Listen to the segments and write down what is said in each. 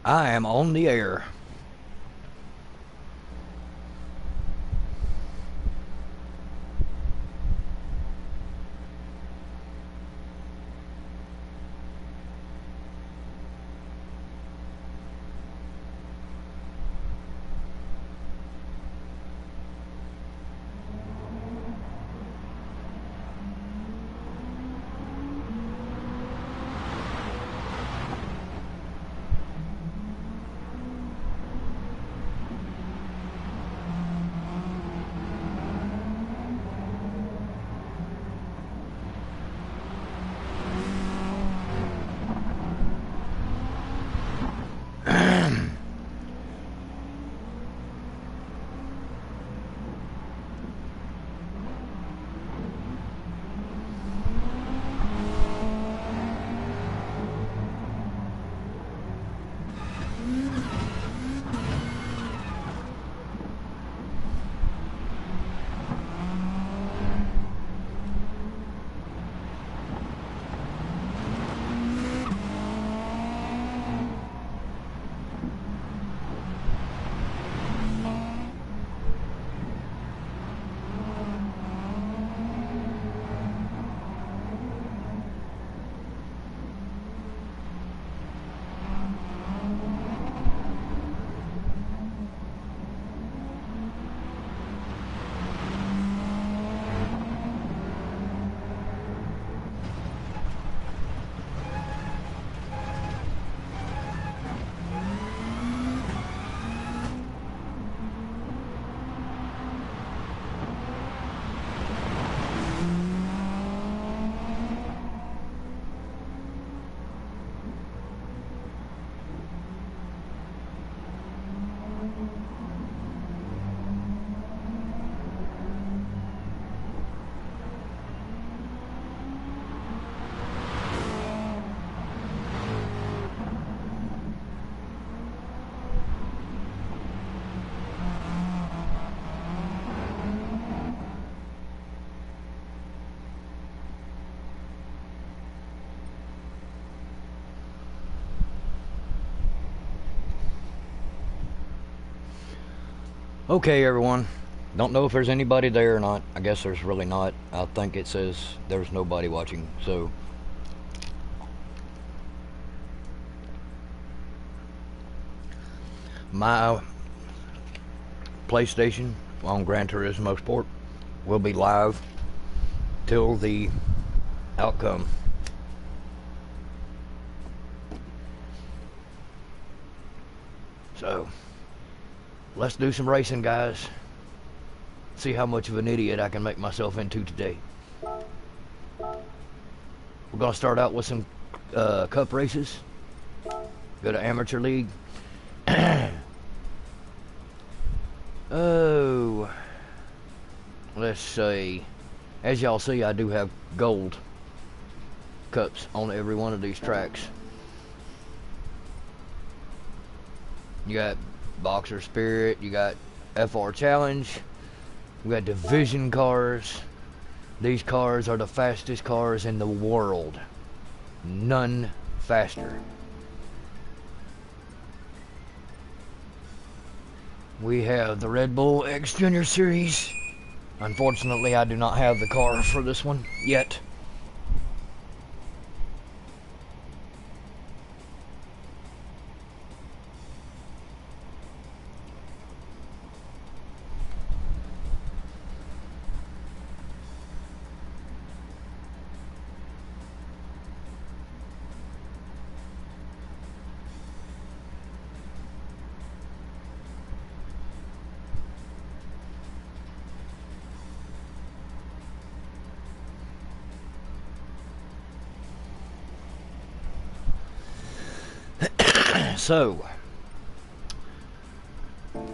I am on the air. Okay, everyone. Don't know if there's anybody there or not. I guess there's really not. I think it says there's nobody watching. So, my PlayStation on Gran Turismo Sport will be live till the outcome. So, let's do some racing, guys. See how much of an idiot I can make myself into today. We're going to start out with some cup races. Go to Amateur League. Oh, let's see. As y'all see, I do have gold cups on every one of these tracks. You got Boxer Spirit, you got FR Challenge, we got division cars. These cars are the fastest cars in the world. None faster. We have the Red Bull X Junior Series. Unfortunately, I do not have the car for this one yet. So,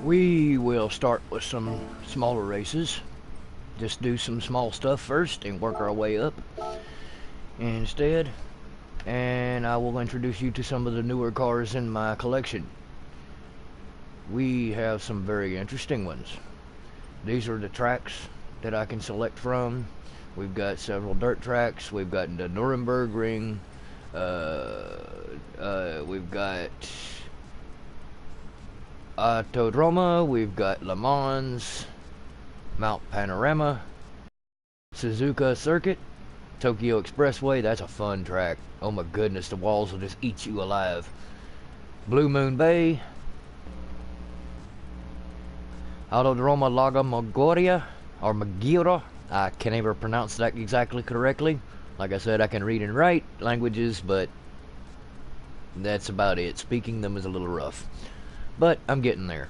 we will start with some smaller races. Just do some small stuff first and work our way up instead. And I will introduce you to some of the newer cars in my collection. We have some very interesting ones. These are the tracks that I can select from. We've got several dirt tracks. We've got the Nuremberg Ring. We've got Autodroma, we've got Le Mans, Mount Panorama, Suzuka Circuit, Tokyo Expressway. That's a fun track. Oh my goodness, the walls will just eat you alive. Blue Moon Bay, Autodroma Laga Maggiore, or Maggiore. I can't ever pronounce that exactly correctly. Like I said, I can read and write languages, but that's about it. Speaking them is a little rough. But I'm getting there.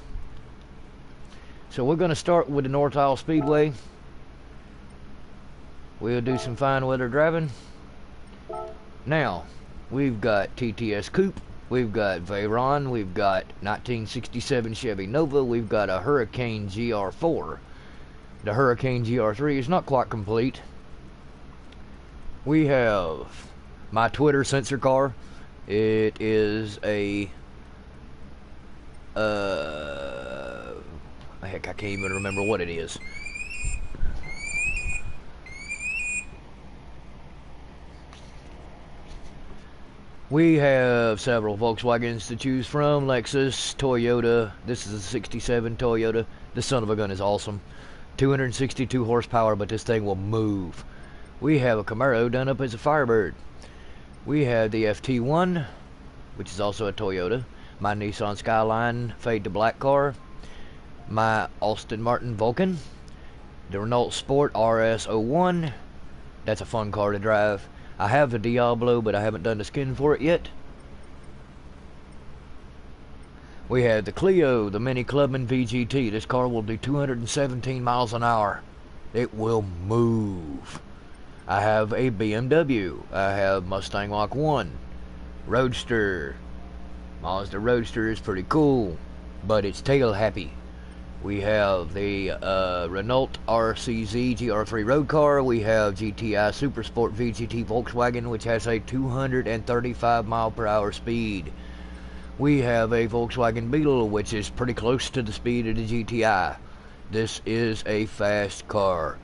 So we're going to start with the North Isle Speedway. We'll do some fine weather driving. Now, we've got TTS Coupe. We've got Veyron. We've got 1967 Chevy Nova. We've got a Hurricane GR4. The Hurricane GR3 is not quite complete. We have my Twitter sensor car. It is a heck, I can't even remember what it is. We have several Volkswagens to choose from. Lexus, Toyota. This is a 67 Toyota. This son of a gun is awesome. 262 horsepower, but this thing will move. We have a Camaro done up as a Firebird. We have the FT1, which is also a Toyota. My Nissan Skyline Fade to Black car. My Aston Martin Vulcan. The Renault Sport RS01. That's a fun car to drive. I have the Diablo, but I haven't done the skin for it yet. We have the Clio, the Mini Clubman VGT. This car will do 217 miles an hour. It will move. I have a BMW. I have Mustang Mach-1. Roadster. Mazda Roadster is pretty cool, but it's tail happy. We have the Renault RCZ GR3 road car. We have GTI Super Sport VGT Volkswagen, which has a 235 mile per hour speed. We have a Volkswagen Beetle, which is pretty close to the speed of the GTI. This is a fast car.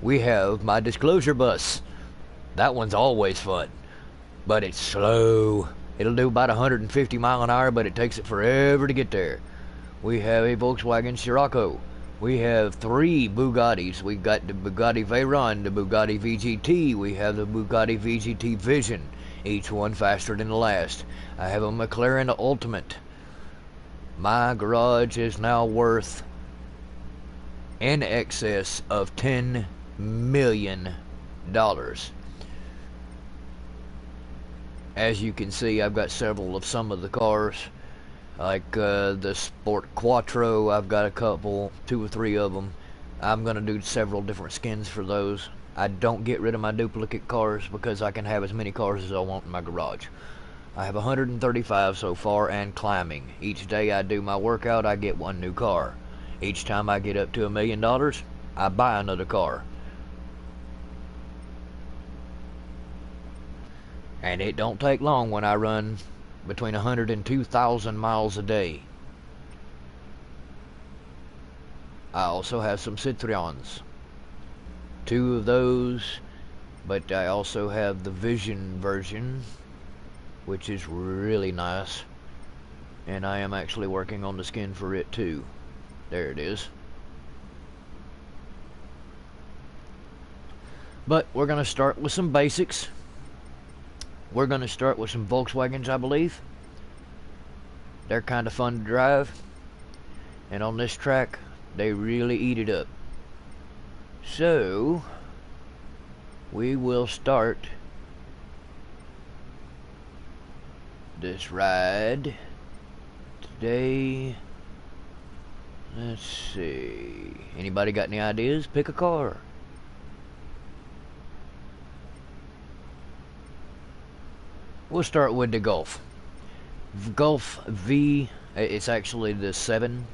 We have my Disclosure bus. That one's always fun, but it's slow. It'll do about 150 mile an hour, but it takes it forever to get there. We have a Volkswagen Scirocco. We have 3 Bugattis. We got the Bugatti Veyron, the Bugatti VGT. We have the Bugatti VGT Vision. Each one faster than the last. I have a McLaren Ultimate. My garage is now worth in excess of $10 million. As you can see, I've got several of some of the cars. Like the Sport Quattro, I've got a couple, 2 or 3 of them. I'm going to do several different skins for those. I don't get rid of my duplicate cars because I can have as many cars as I want in my garage. I have 135 so far and climbing. Each day I do my workout, I get 1 new car. Each time I get up to $1 million, I buy another car. And it don't take long when I run between 100 and 2,000 miles a day. I also have some Citroens. 2 of those, but I also have the Vision version, which is really nice. And I am actually working on the skin for it too. There it is. But we're going to start with some basics. We're going to start with some Volkswagens, I believe. They're kind of fun to drive. And on this track, they really eat it up. So, we will start this ride today. Let's see. Anybody got any ideas? Pick a car. We'll start with the Golf. Golf V, it's actually the 7.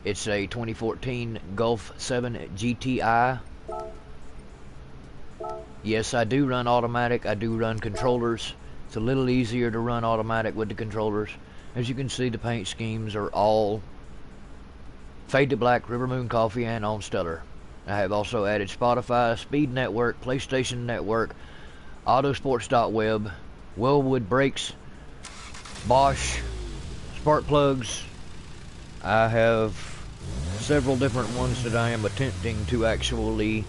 It's a 2014 Golf 7 GTI. Yes, I do run automatic. I do run controllers. It's a little easier to run automatic with the controllers. As you can see, the paint schemes are all Fade to Black, River Moon Coffee, and on Stellar. I have also added Spotify, Speed Network, PlayStation Network, Autosports.web, Wellwood brakes, Bosch, spark plugs, I have several different ones that I am attempting to actually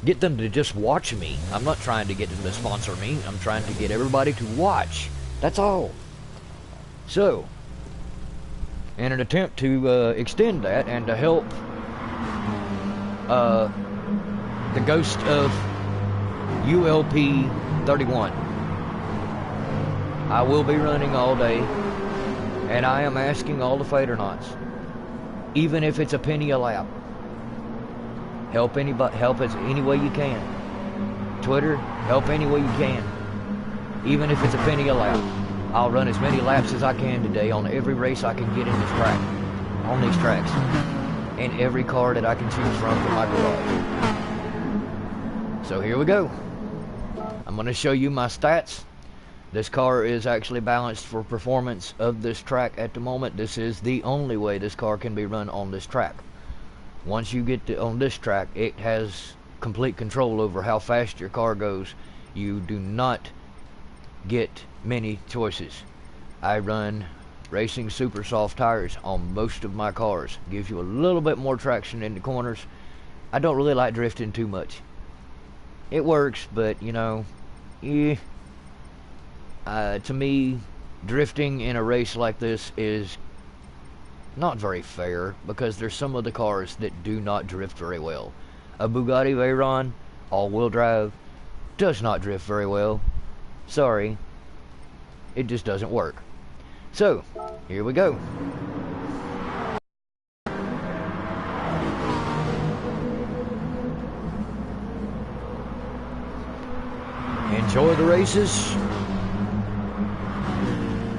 get them to just watch me. I'm not trying to get them to sponsor me. I'm trying to get everybody to watch. That's all. So, in an attempt to extend that and to help the ghost of ULP 31, I will be running all day, and I am asking all the fadernauts, even if it's a penny a lap, help anybody, help us any way you can. Twitter, help any way you can. Even if it's a penny a lap. I'll run as many laps as I can today on every race I can get in this track, on these tracks, in every car that I can choose from for my garage. So here we go. I'm going to show you my stats. This car is actually balanced for performance of this track at the moment. This is the only way this car can be run on this track. Once you get on this track, it has complete control over how fast your car goes. You do not get many choices. I run racing super soft tires on most of my cars. Gives you a little bit more traction in the corners. I don't really like drifting too much. It works, but you know, yeah. To me, drifting in a race like this is not very fair, because there's some of the cars that do not drift very well. A Bugatti Veyron, all-wheel drive, does not drift very well. Sorry, it just doesn't work. So, here we go. Enjoy the races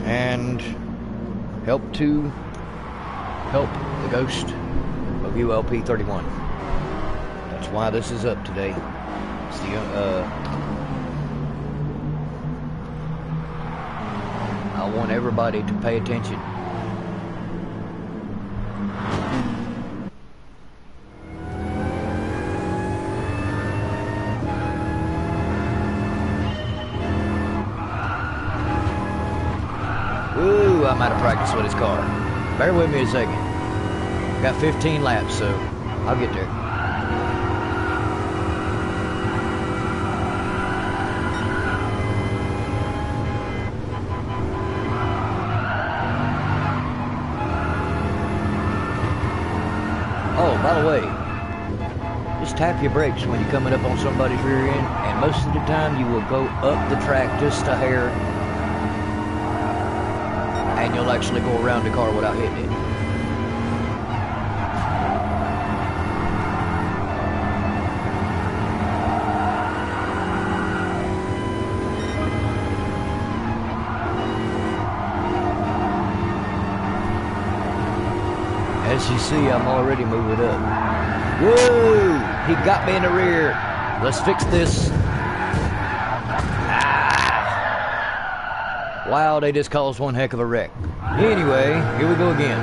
and help the ghost of ULP 31. That's why this is up today. It's the I want everybody to pay attention. Ooh, I'm out of practice with his car. Bear with me a second. Got 15 laps, so I'll get there. Oh, by the way, just tap your brakes when you're coming up on somebody's rear end, and most of the time you will go up the track just a hair, and you'll actually go around the car without hitting it. As you see, I'm already moving up. Whoa! He got me in the rear. Let's fix this. Ah. Wow, they just caused one heck of a wreck. Anyway, here we go again.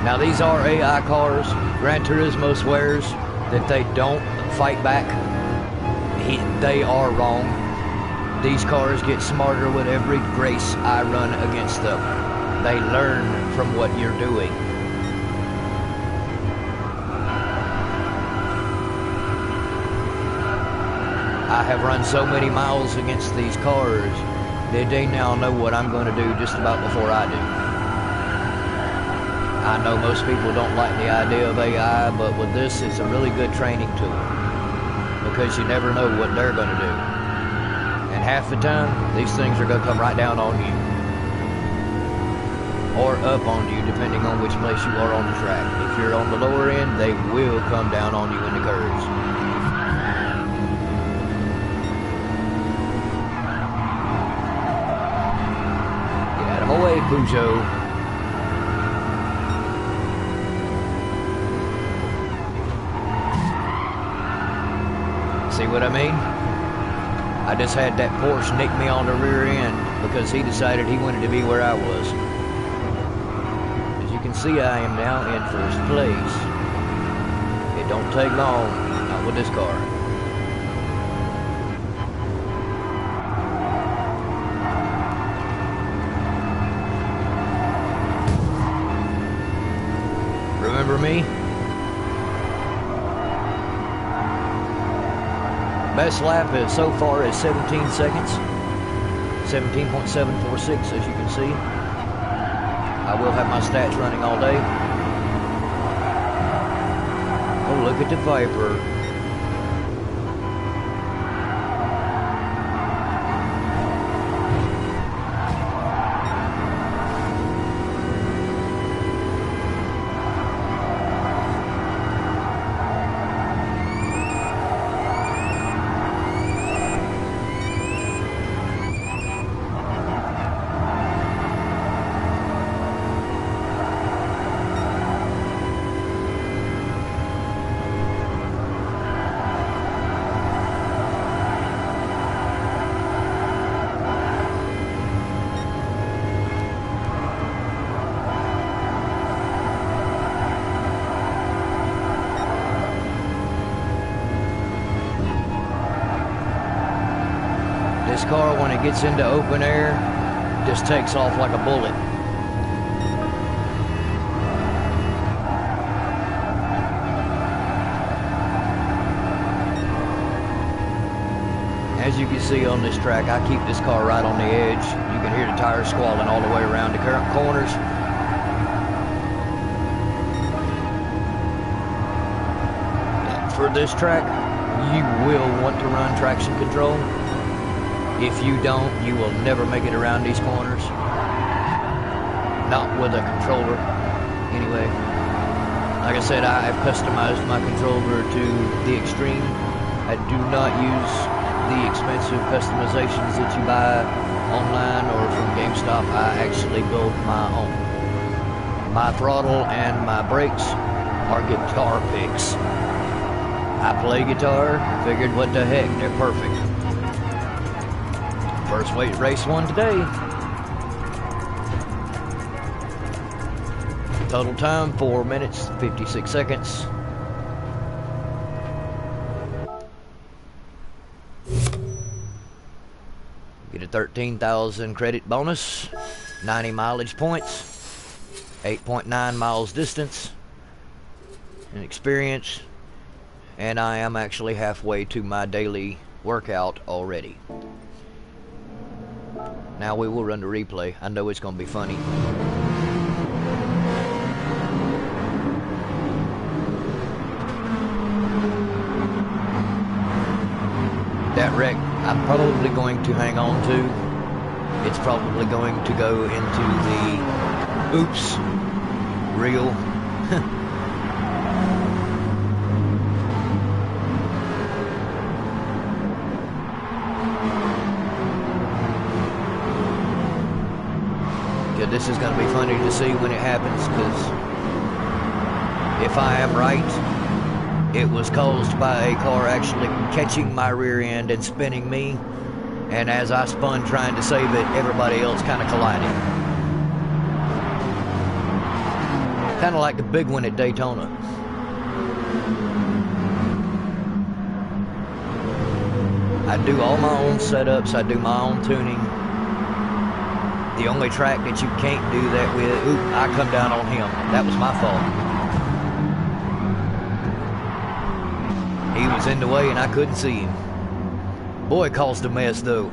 Now these are AI cars. Gran Turismo swears that they don't fight back. They are wrong. These cars get smarter with every race I run against them. They learn from what you're doing. I have run so many miles against these cars that they now know what I'm going to do just about before I do. I know most people don't like the idea of AI, but with this, it's a really good training tool, because you never know what they're going to do. And half the time, these things are going to come right down on you, or up on you, depending on which place you are on the track. If you're on the lower end, they will come down on you in the curves. Get out of my way, Peugeot. See what I mean? I just had that Porsche nick me on the rear end because he decided he wanted to be where I was. As you can see, I am now in first place. It don't take long, not with this car. Remember me? Best lap is so far is 17 seconds. 17.746, as you can see. I will have my stats running all day. Oh, look at the Viper. This car, when it gets into open air, just takes off like a bullet. As you can see on this track, I keep this car right on the edge. You can hear the tires squalling all the way around the corners. For this track, you will want to run traction control. If you don't, you will never make it around these corners. Not with a controller. Anyway, like I said, I've customized my controller to the extreme. I do not use the expensive customizations that you buy online or from GameStop. I actually build my own. My throttle and my brakes are guitar picks. I play guitar, figured what the heck, they're perfect. First weight race one today. Total time 4 minutes 56 seconds. Get a 13,000 credit bonus, 90 mileage points, 8.9 miles distance, and experience, and I am actually halfway to my daily workout already. Now we will run the replay. I know it's going to be funny. That wreck, I'm probably going to hang on to. It's probably going to go into the oops reel. This is going to be funny to see when it happens, because if I am right, it was caused by a car actually catching my rear end and spinning me, and as I spun trying to save it, everybody else kind of collided. Kind of like the big one at Daytona. I do all my own setups, I do my own tuning. The only track that you can't do that with, oop, I come down on him. That was my fault. He was in the way and I couldn't see him. Boy, it caused a mess though.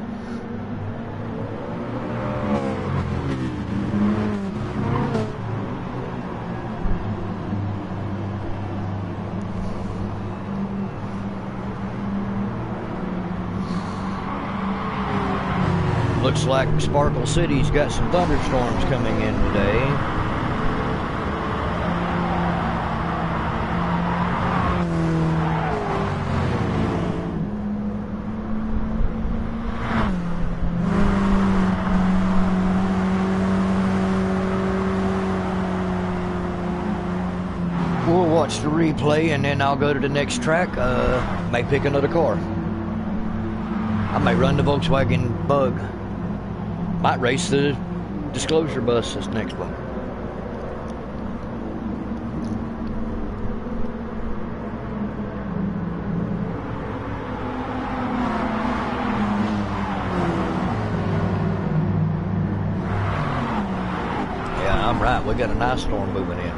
Looks like Sparkle City's got some thunderstorms coming in today. We'll watch the replay and then I'll go to the next track. May pick another car. I may run the Volkswagen Bug. Might race the Disclosure bus this next one. Yeah, I'm right. We got a nice storm moving in.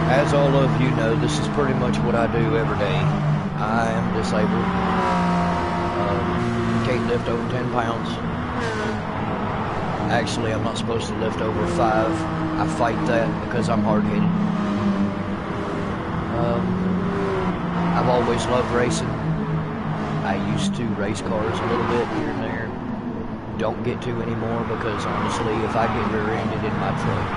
As all of you know, this is pretty much what I do every day. I am disabled. Can't lift over 10 pounds. Actually, I'm not supposed to lift over 5. I fight that because I'm hard-headed. I've always loved racing. I used to race cars a little bit here and there. Don't get to anymore because honestly, if I get rear-ended in my truck,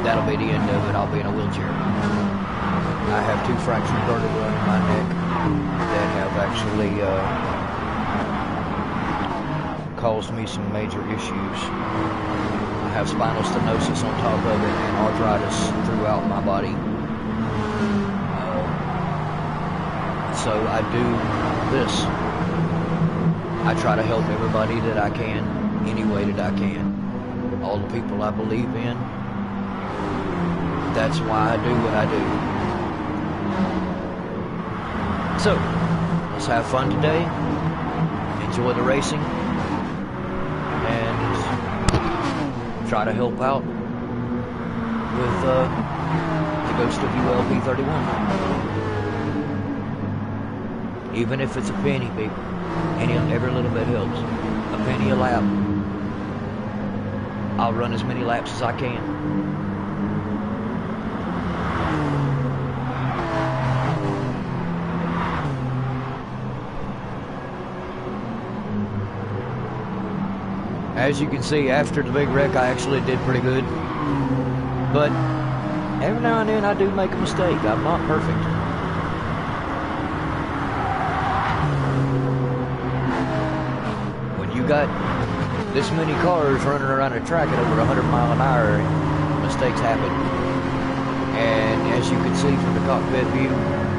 that'll be the end of it. I'll be in a wheelchair. I have 2 fractured vertebrae in my neck that have actually caused me some major issues. I have spinal stenosis on top of it and arthritis throughout my body. So I do this. I try to help everybody that I can, any way that I can. All the people I believe in. That's why I do what I do. So, let's have fun today. Enjoy the racing. And try to help out with the Ghost of ULP-31. Even if it's a penny, people. Every little bit helps. A penny a lap. I'll run as many laps as I can. As you can see, after the big wreck, I actually did pretty good. But every now and then I do make a mistake. I'm not perfect. When you got this many cars running around a track at over 100 miles an hour, mistakes happen. And as you can see from the cockpit view,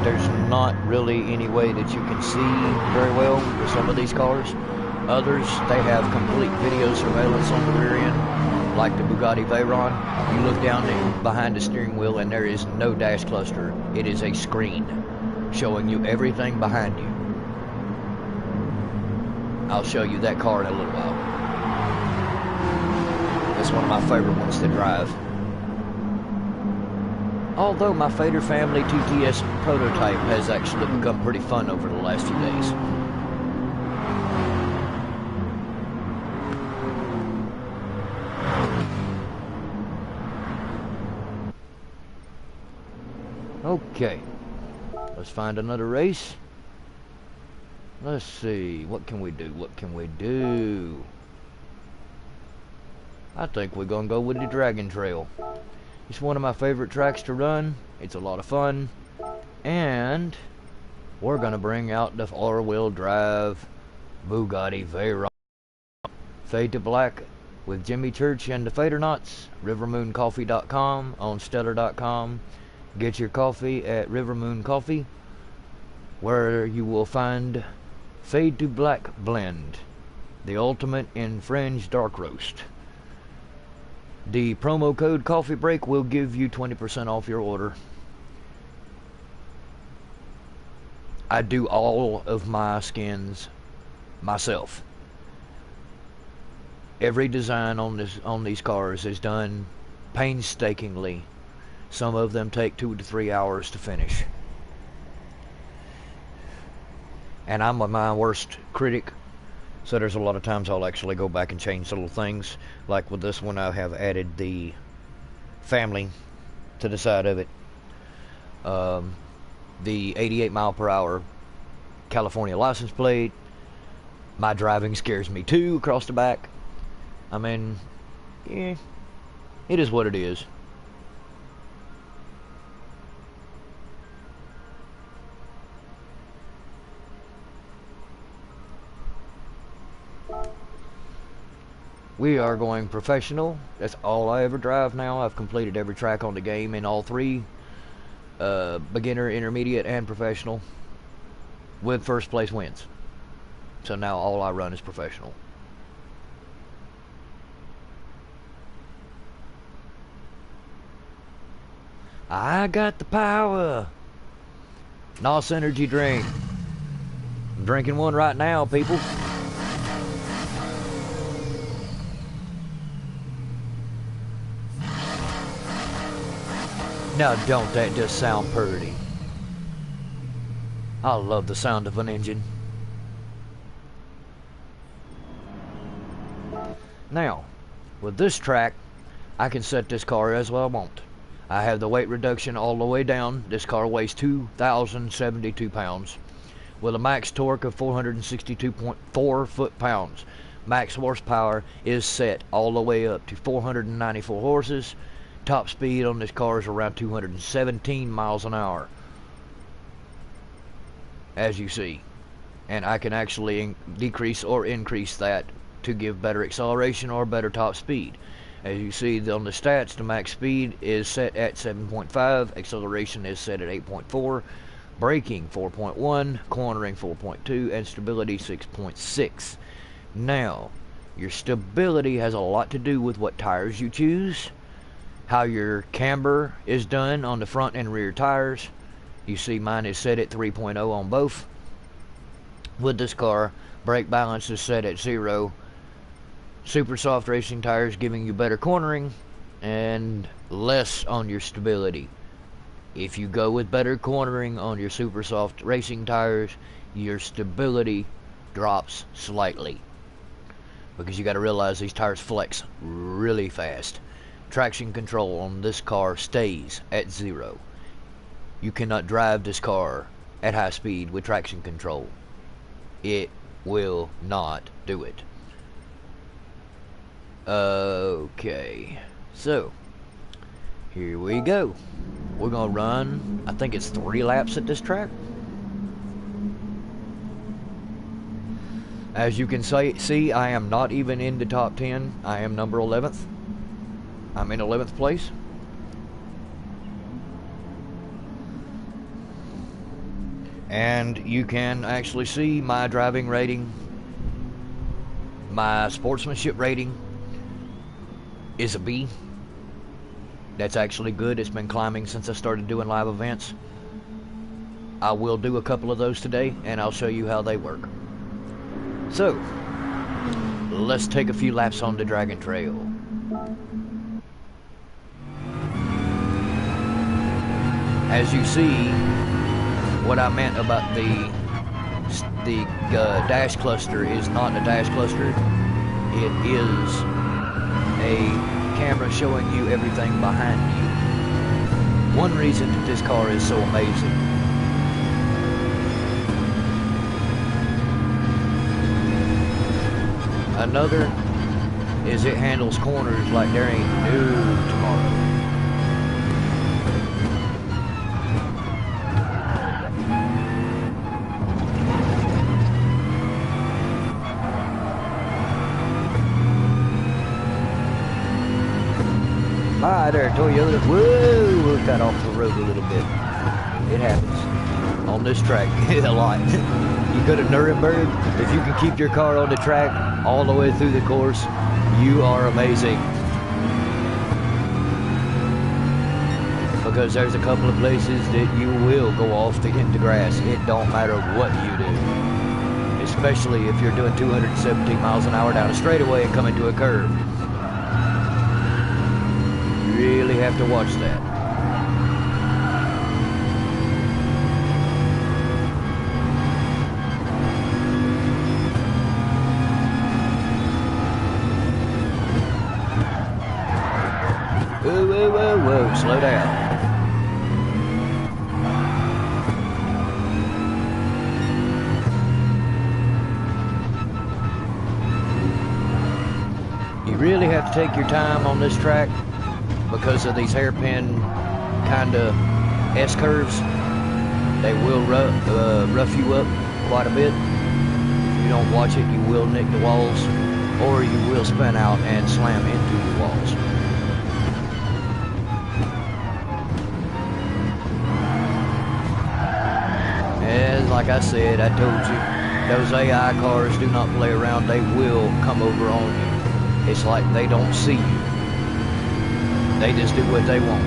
there's not really any way that you can see very well with some of these cars. Others, they have complete video surveillance on the rear end, like the Bugatti Veyron. You look down behind the steering wheel and there is no dash cluster. It is a screen showing you everything behind you. I'll show you that car in a little while. It's one of my favorite ones to drive. Although my Fader Family 2TS prototype has actually become pretty fun over the last few days. Okay, let's find another race. Let's see, what can we do? What can we do? I think we're gonna go with the Dragon Trail. It's one of my favorite tracks to run. It's a lot of fun. And we're gonna bring out the four-wheel drive Bugatti Veyron. Fade to Black with Jimmy Church and the Fadernauts. RiverMoonCoffee.com, on Stellar.com. Get your coffee at River Moon Coffee, where you will find Fade to Black Blend, the ultimate in Fringe Dark Roast. The promo code Coffee Break will give you 20% off your order. I do all of my skins myself. Every design on these cars is done painstakingly. Some of them take 2 to 3 hours to finish. And I'm my worst critic, so there's a lot of times I'll actually go back and change little things. Like with this one, I have added the family to the side of it. The 88 mile per hour California license plate. My driving scares me too across the back. I mean, yeah, it is what it is. We are going professional. That's all I ever drive now. I've completed every track on the game in all 3. Beginner, intermediate, and professional. With first place wins. So now all I run is professional. I got the power. NOS energy drink. I'm drinking one right now, people. Now don't that just sound pretty? I love the sound of an engine. Now, with this track, I can set this car as well I want. I have the weight reduction all the way down. This car weighs 2,072 pounds with a max torque of 462.4 foot-pounds. Max horsepower is set all the way up to 494 horses. Top speed on this car is around 217 miles an hour, as you see. And I can actually decrease or increase that to give better acceleration or better top speed. As you see on the stats, the max speed is set at 7.5, acceleration is set at 8.4, braking 4.1, cornering 4.2, and stability 6.6. Now, your stability has a lot to do with what tires you choose, how your camber is done on the front and rear tires. You see mine is set at 3.0 on both. With this car, brake balance is set at 0. Super soft racing tires giving you better cornering and less on your stability. If you go with better cornering on your super soft racing tires, your stability drops slightly, because you got to realize these tires flex really fast. Traction control on this car stays at 0. You cannot drive this car at high speed with traction control. It will not do it. Okay, so here we go. We're gonna run, I think it's 3 laps at this track. As you can see, I am not even in the top 10. I am number 11th. I'm in 11th place. And you can actually see my driving rating. My sportsmanship rating is a B. That's actually good. It's been climbing since I started doing live events. I will do a couple of those today, and I'll show you how they work. So, let's take a few laps on the Dragon Trail. As you see, what I meant about the dash cluster is not a dash cluster. It is a camera showing you everything behind you. One reason that this car is so amazing. Another is it handles corners like there ain't no tomorrow. Hi there, Toyota. Whoa, we got off the road a little bit. It happens on this track a lot. You go to Nuremberg, if you can keep your car on the track all the way through the course, you are amazing. Because there's a couple of places that you will go off into grass. It don't matter what you do. Especially if you're doing 217 miles an hour down a straightaway and coming to a curve. Really have to watch that. Whoa, whoa, whoa, whoa, slow down. You really have to take your time on this track, because of these hairpin kind of S-curves. They will rough you up quite a bit. If you don't watch it, you will nick the walls, or you will spin out and slam into the walls. And like I said, I told you, those AI cars do not play around. They will come over on you. It's like they don't see you. They just do what they want.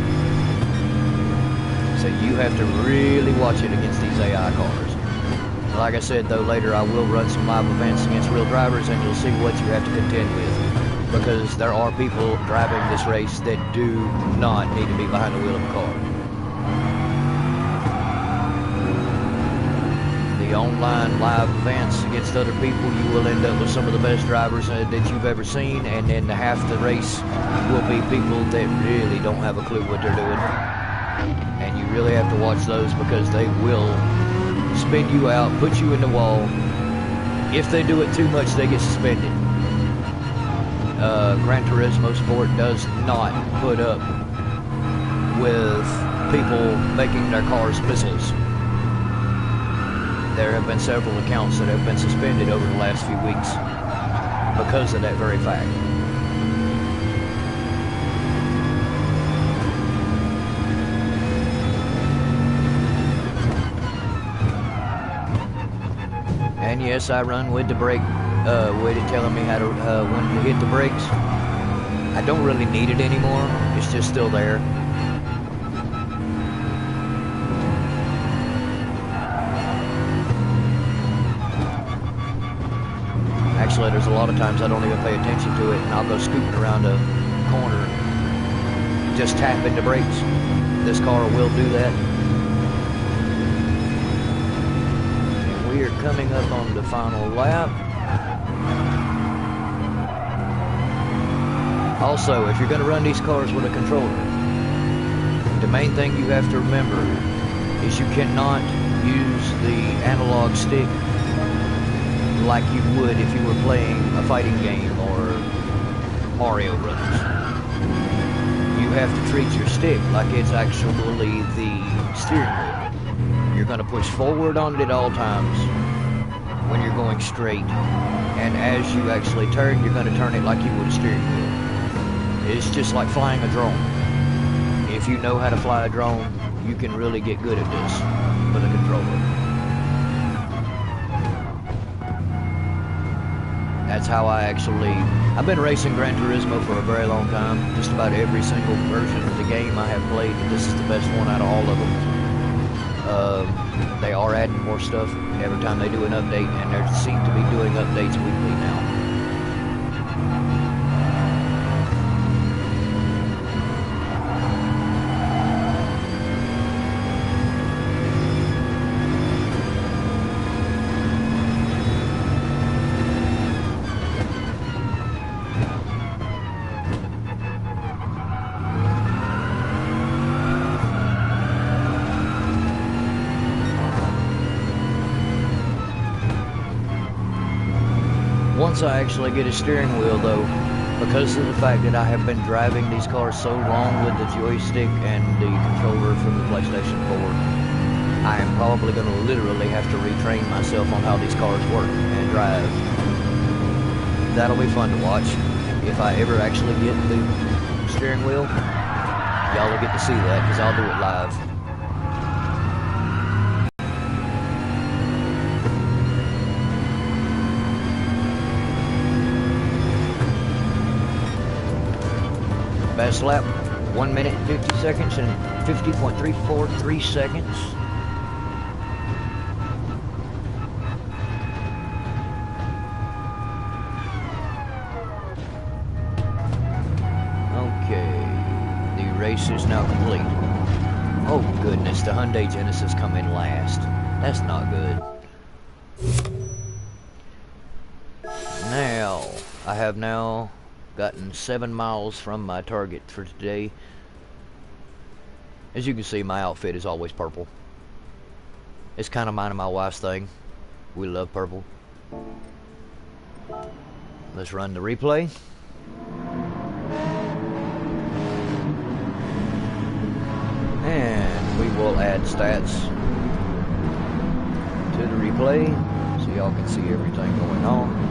So you have to really watch it against these AI cars. Like I said, though, later I will run some live events against real drivers, and you'll see what you have to contend with. Because there are people driving this race that do not need to be behind the wheel of a car. The online live events against other people, you will end up with some of the best drivers that you've ever seen, and then half the race will be people that really don't have a clue what they're doing. And you really have to watch those, because they will spin you out, put you in the wall. If they do it too much, they get suspended. Gran Turismo Sport does not put up with people making their cars missiles. There have been several accounts that have been suspended over the last few weeks because of that very fact. And yes, I run with the brake, with it telling me how to, when to hit the brakes. I don't really need it anymore. It's just still there. Actually, there's a lot of times I don't even pay attention to it, and I'll go scooting around a corner, just tapping the brakes. This car will do that. And we are coming up on the final lap. Also, if you're going to run these cars with a controller, the main thing you have to remember is you cannot use the analog stick like you would if you were playing a fighting game or Mario Brothers. You have to treat your stick like it's actually the steering wheel. You're going to push forward on it at all times when you're going straight, and as you actually turn, you're going to turn it like you would a steering wheel. It's just like flying a drone. If you know how to fly a drone, you can really get good at this with a controller. That's how I've been racing Gran Turismo for a very long time. Just about every single version of the game I have played, this is the best one out of all of them. They are adding more stuff every time they do an update, and they seem to be doing updates weekly now. Once I actually get a steering wheel, though, because of the fact that I have been driving these cars so long with the joystick and the controller from the PlayStation 4, I am probably going to literally have to retrain myself on how these cars work and drive. That'll be fun to watch. If I ever actually get the steering wheel, y'all will get to see that, because I'll do it live. Best lap, 1 minute and 50 seconds and 50.343 seconds. Okay, the race is now complete. Oh goodness, the Hyundai Genesis come in last. That's not good. Now, I have now gotten 7 miles from my target for today. As you can see, my outfit is always purple. It's kind of mine and my wife's thing. We love purple. Let's run the replay. And we will add stats to the replay so y'all can see everything going on.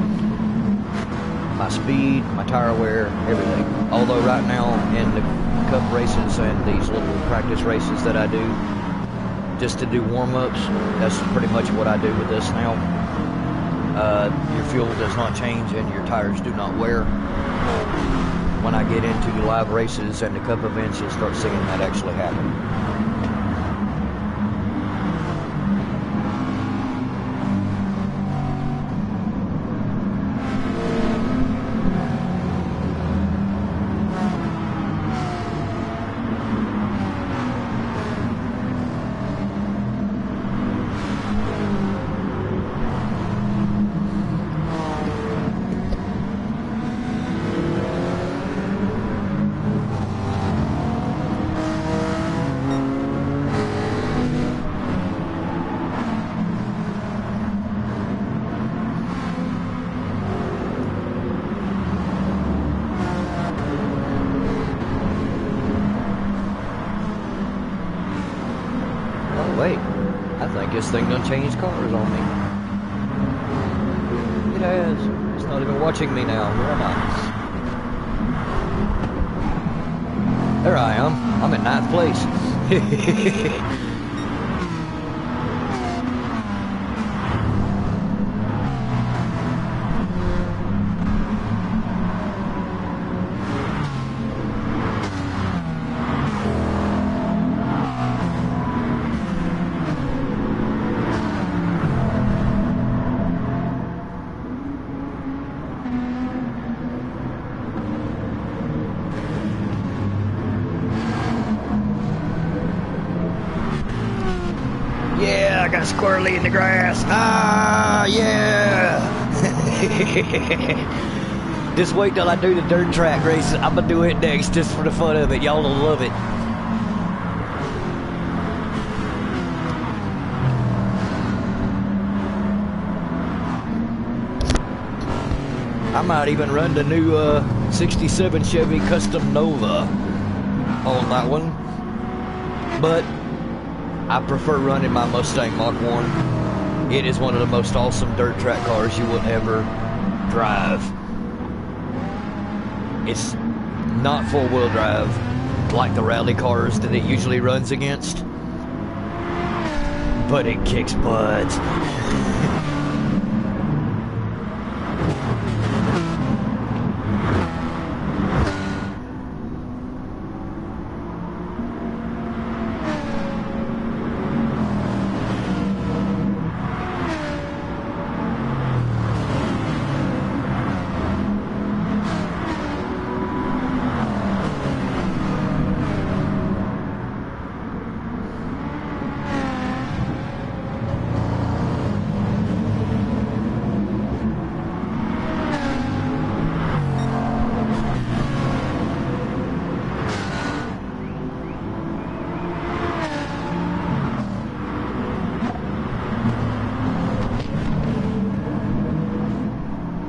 My speed, my tire wear, everything. Although right now in the cup races and these little practice races that I do, just to do warm-ups, that's pretty much what I do with this now. Your fuel does not change and your tires do not wear. When I get into the live races and the cup events, you'll start seeing that actually happen. Wait, I think this thing done changed cars on me. It has. It's not even watching me now. Where am I? There I am. I'm in 9th place. Yeah, I got squirrely in the grass. Ah, yeah. Just wait till I do the dirt track races. I'm gonna do it next just for the fun of it. Y'all will love it. I might even run the new 67 Chevy Custom Nova on that one. But I prefer running my Mustang Mach 1. It is one of the most awesome dirt track cars you will ever drive. It's not four-wheel drive like the rally cars that it usually runs against, but it kicks butt.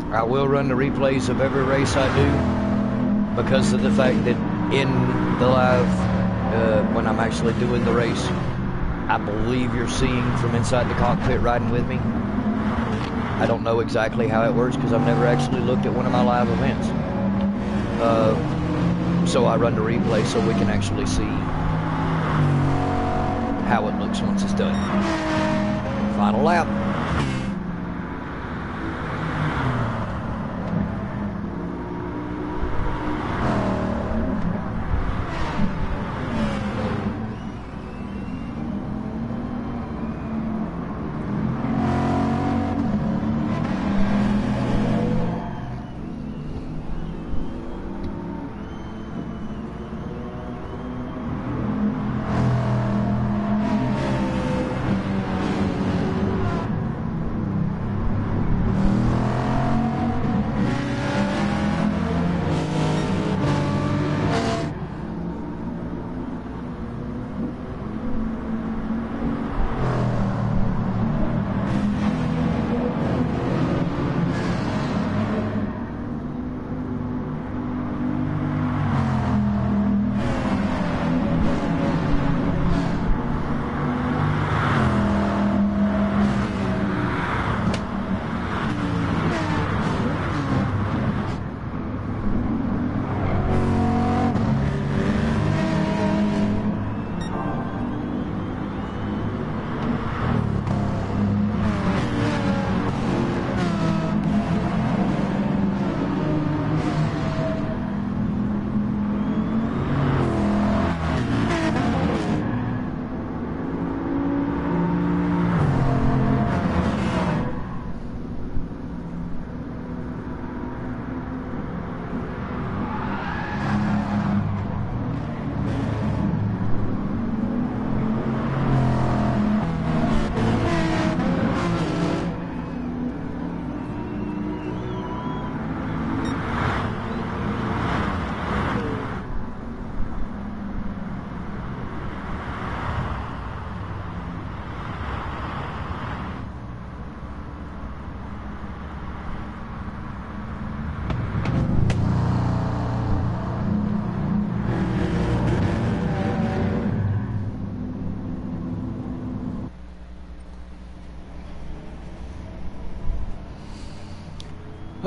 I will run the replays of every race I do because of the fact that in the live, when I'm actually doing the race, I believe you're seeing from inside the cockpit riding with me. I don't know exactly how it works because I've never actually looked at one of my live events. So I run the replay so we can actually see how it looks once it's done. Final lap.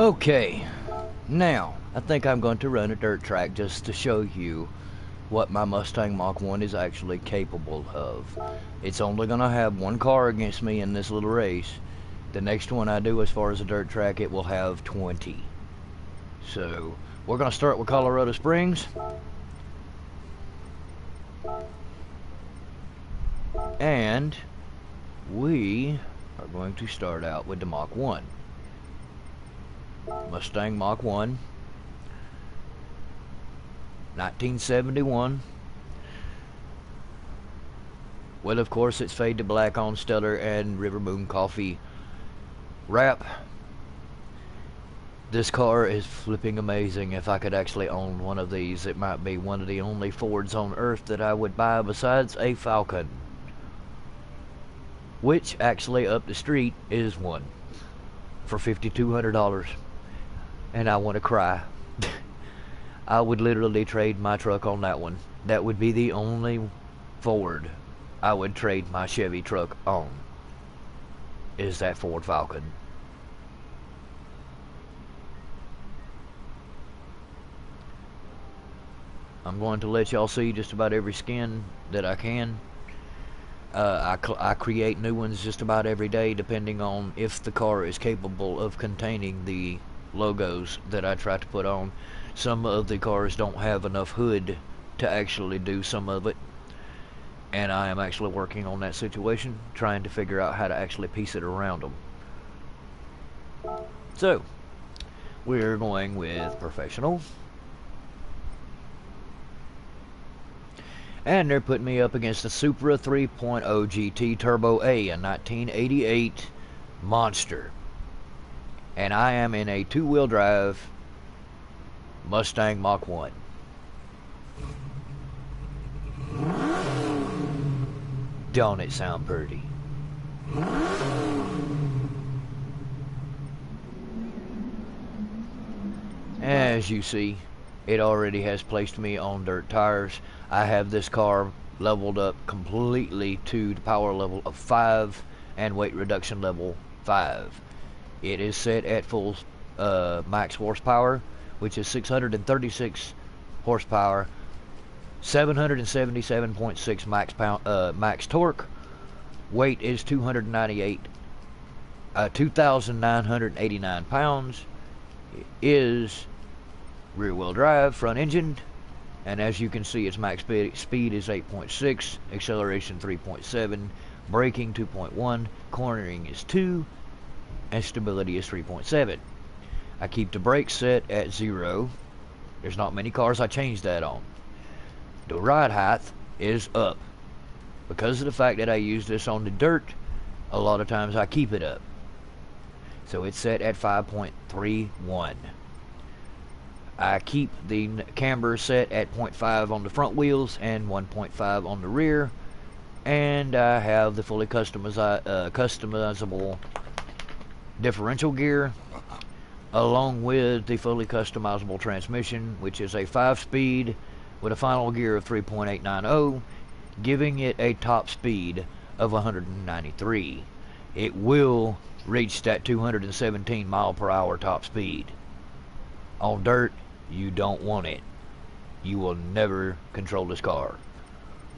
Okay, now I think I'm going to run a dirt track just to show you what my Mustang Mach 1 is actually capable of. It's only going to have one car against me in this little race. The next one I do as far as a dirt track, it will have 20. So we're going to start with Colorado Springs. And we are going to start out with the Mach 1. Mustang Mach 1, 1971. Well, of course, it's fade to black on Stellar and River Moon Coffee wrap. This car is flipping amazing. If I could actually own one of these, it might be one of the only Fords on earth that I would buy besides a Falcon, which actually up the street is one for $5,200, and I want to cry. I would literally trade my truck on that one. That would be the only Ford I would trade my Chevy truck on, is that Ford Falcon. I'm going to let y'all see just about every skin that I can. I create new ones just about every day, depending on if the car is capable of containing the logos that I try to put on. Some of the cars don't have enough hood to actually do some of it, and I am actually working on that situation, trying to figure out how to actually piece it around them. So we're going with Professional, and they're putting me up against the Supra 3.0 GT Turbo A, a 1988 monster, and I am in a two-wheel drive Mustang Mach 1. Don't it sound pretty? As you see, it already has placed me on dirt tires. I have this car leveled up completely to the power level of 5 and weight reduction level 5. It is set at full max horsepower, which is 636 horsepower, 777.6 max torque. Weight is 2,989 pounds. It is rear wheel drive, front engine, and as you can see, its max speed is 8.6, acceleration 3.7, braking 2.1, cornering is 2, and stability is 3.7. I keep the brakes set at 0. There's not many cars I change that on. The ride height is up. Because of the fact that I use this on the dirt, a lot of times I keep it up. So it's set at 5.31. I keep the camber set at 0.5 on the front wheels and 1.5 on the rear. And I have the fully customizable differential gear, along with the fully customizable transmission, which is a 5-speed with a final gear of 3.890, giving it a top speed of 193. It will reach that 217 mile per hour top speed. On dirt, you don't want it. You will never control this car.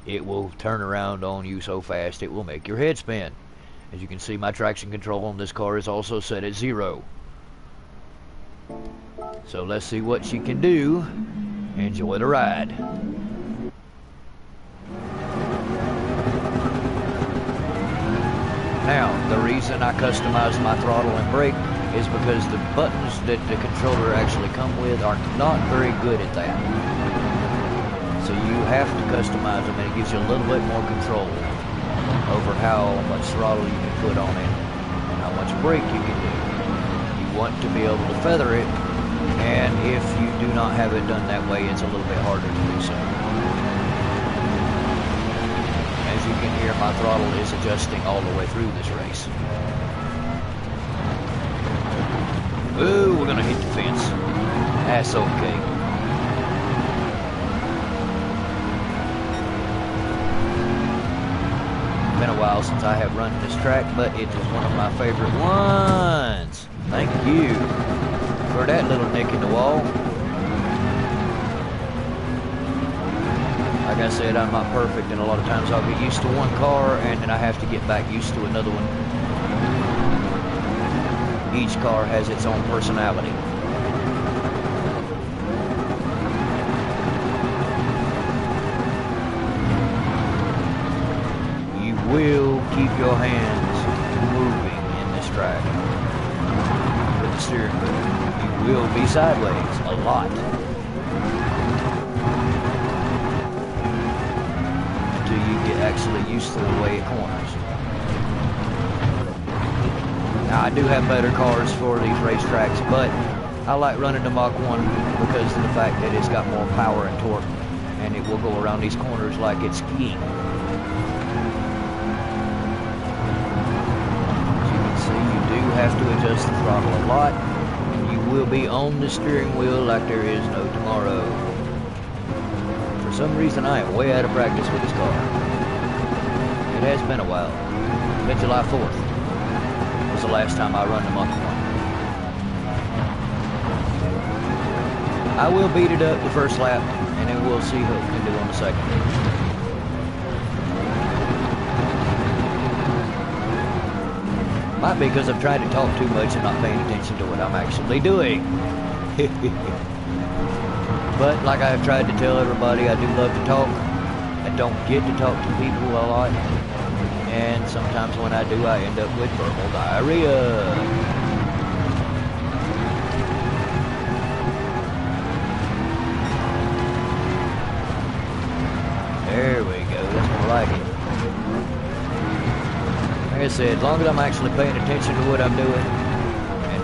It will turn around on you so fast it will make your head spin. As you can see, my traction control on this car is also set at 0. So let's see what she can do. Enjoy the ride. Now, the reason I customized my throttle and brake is because the buttons that the controller actually come with are not very good at that. So you have to customize them, and it gives you a little bit more control over how much throttle you can put on it and how much brake you can do. You want to be able to feather it, and if you do not have it done that way, it's a little bit harder to do so. As you can hear, my throttle is adjusting all the way through this race. Ooh, we're gonna hit the fence. That's okay. Been a while since I have run this track, but it is one of my favorite ones. Thank you for that little nick in the wall. Like I said, I'm not perfect, and a lot of times I'll get used to one car, and then I have to get back used to another one. Each car has its own personality. You will keep your hands moving in this track with the steering wheel. You will be sideways a lot. You get actually used to the way it corners. Now I do have better cars for these racetracks, but I like running the Mach 1 because of the fact that it's got more power and torque, and it will go around these corners like it's skiing. As you can see, you do have to adjust the throttle a lot, and you will be on the steering wheel like there is no tomorrow. For some reason, I am way out of practice with this car. It has been a while. It's been July 4th. Was the last time I run the Mach 1. I will beat it up the first lap, and then we'll see what we can do on the second. Might be because I've tried to talk too much and not paying attention to what I'm actually doing. But like I've tried to tell everybody, I do love to talk. I don't get to talk to people a lot. And sometimes when I do, I end up with verbal diarrhea. There we go, that's more like it. Like I said, as long as I'm actually paying attention to what I'm doing,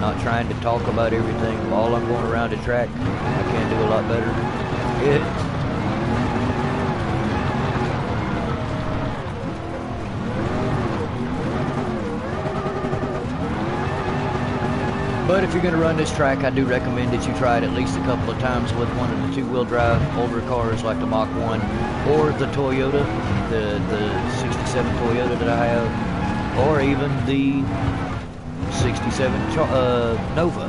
not trying to talk about everything while I'm going around the track, I can do a lot better. But if you're going to run this track, I do recommend that you try it at least a couple of times with one of the two-wheel drive older cars like the Mach 1 or the Toyota, the 67 Toyota that I have, or even the 67 Nova.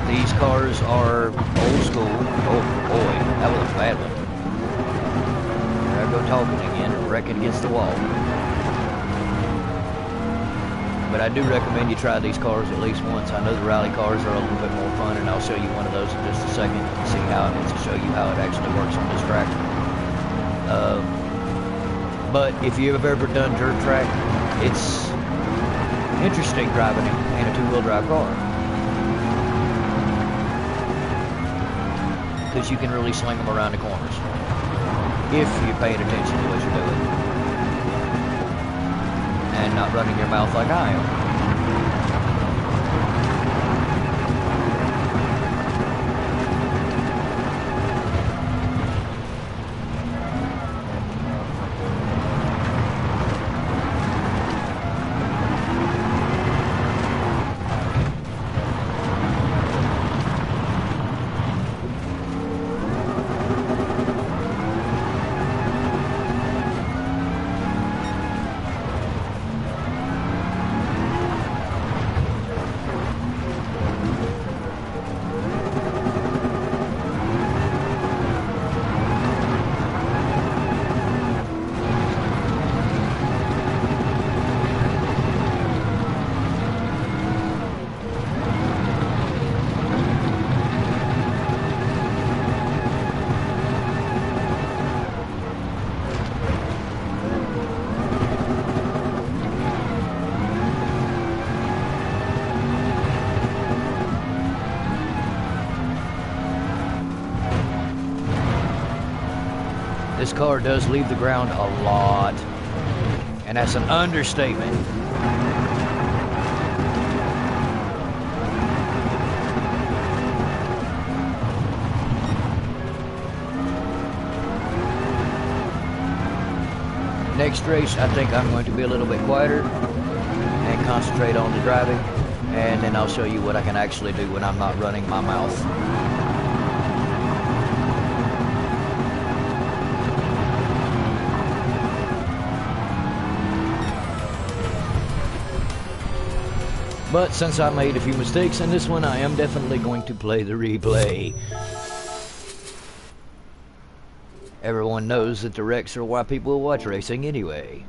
These cars are old school. Oh boy, that was a bad one. There I go talking again, wrecking against the wall. But I do recommend you try these cars at least once. I know the rally cars are a little bit more fun, and I'll show you one of those in just a second to see how it is, to show you how it actually works on this track. But if you've ever done dirt track, it's interesting driving in a two-wheel drive car, because you can really sling them around the corners if you're paying attention to what you're doing and not running your mouth like I am. This car does leave the ground a lot, and that's an understatement. Next race, I think I'm going to be a little bit quieter and concentrate on the driving, and then I'll show you what I can actually do when I'm not running my mouth. But since I made a few mistakes in this one, I am definitely going to play the replay. Everyone knows that the wrecks are why people watch racing anyway.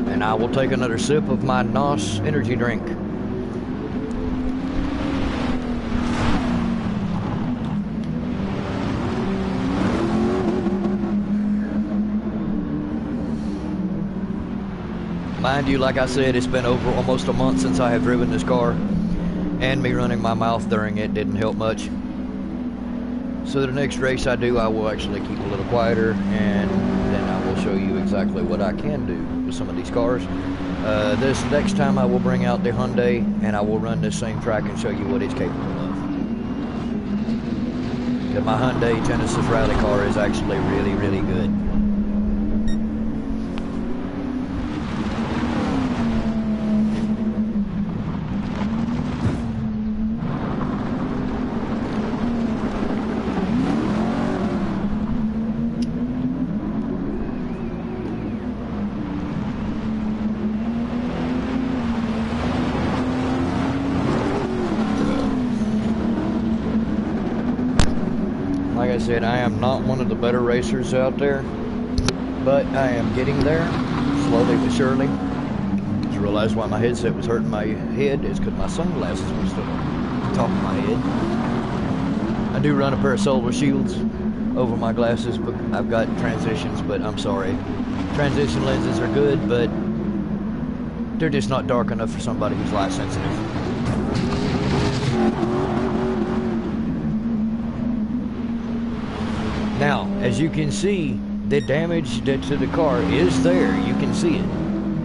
And I will take another sip of my NOS energy drink. Mind you, like I said, it's been over almost a month since I have driven this car, and me running my mouth during it didn't help much. So the next race I do, I will actually keep a little quieter, and then I will show you exactly what I can do with some of these cars. This next time I will bring out the Hyundai, and I will run this same track and show you what it's capable of. Because my Hyundai Genesis rally car is actually really, really good. Like I said, I am not one of the better racers out there, but I am getting there, slowly but surely. I realized why my headset was hurting my head is because my sunglasses were still on top of my head. I do run a pair of solar shields over my glasses, but I've got transitions, but I'm sorry. Transition lenses are good, but they're just not dark enough for somebody who's light sensitive. Now, as you can see, the damage to the car is there. You can see it.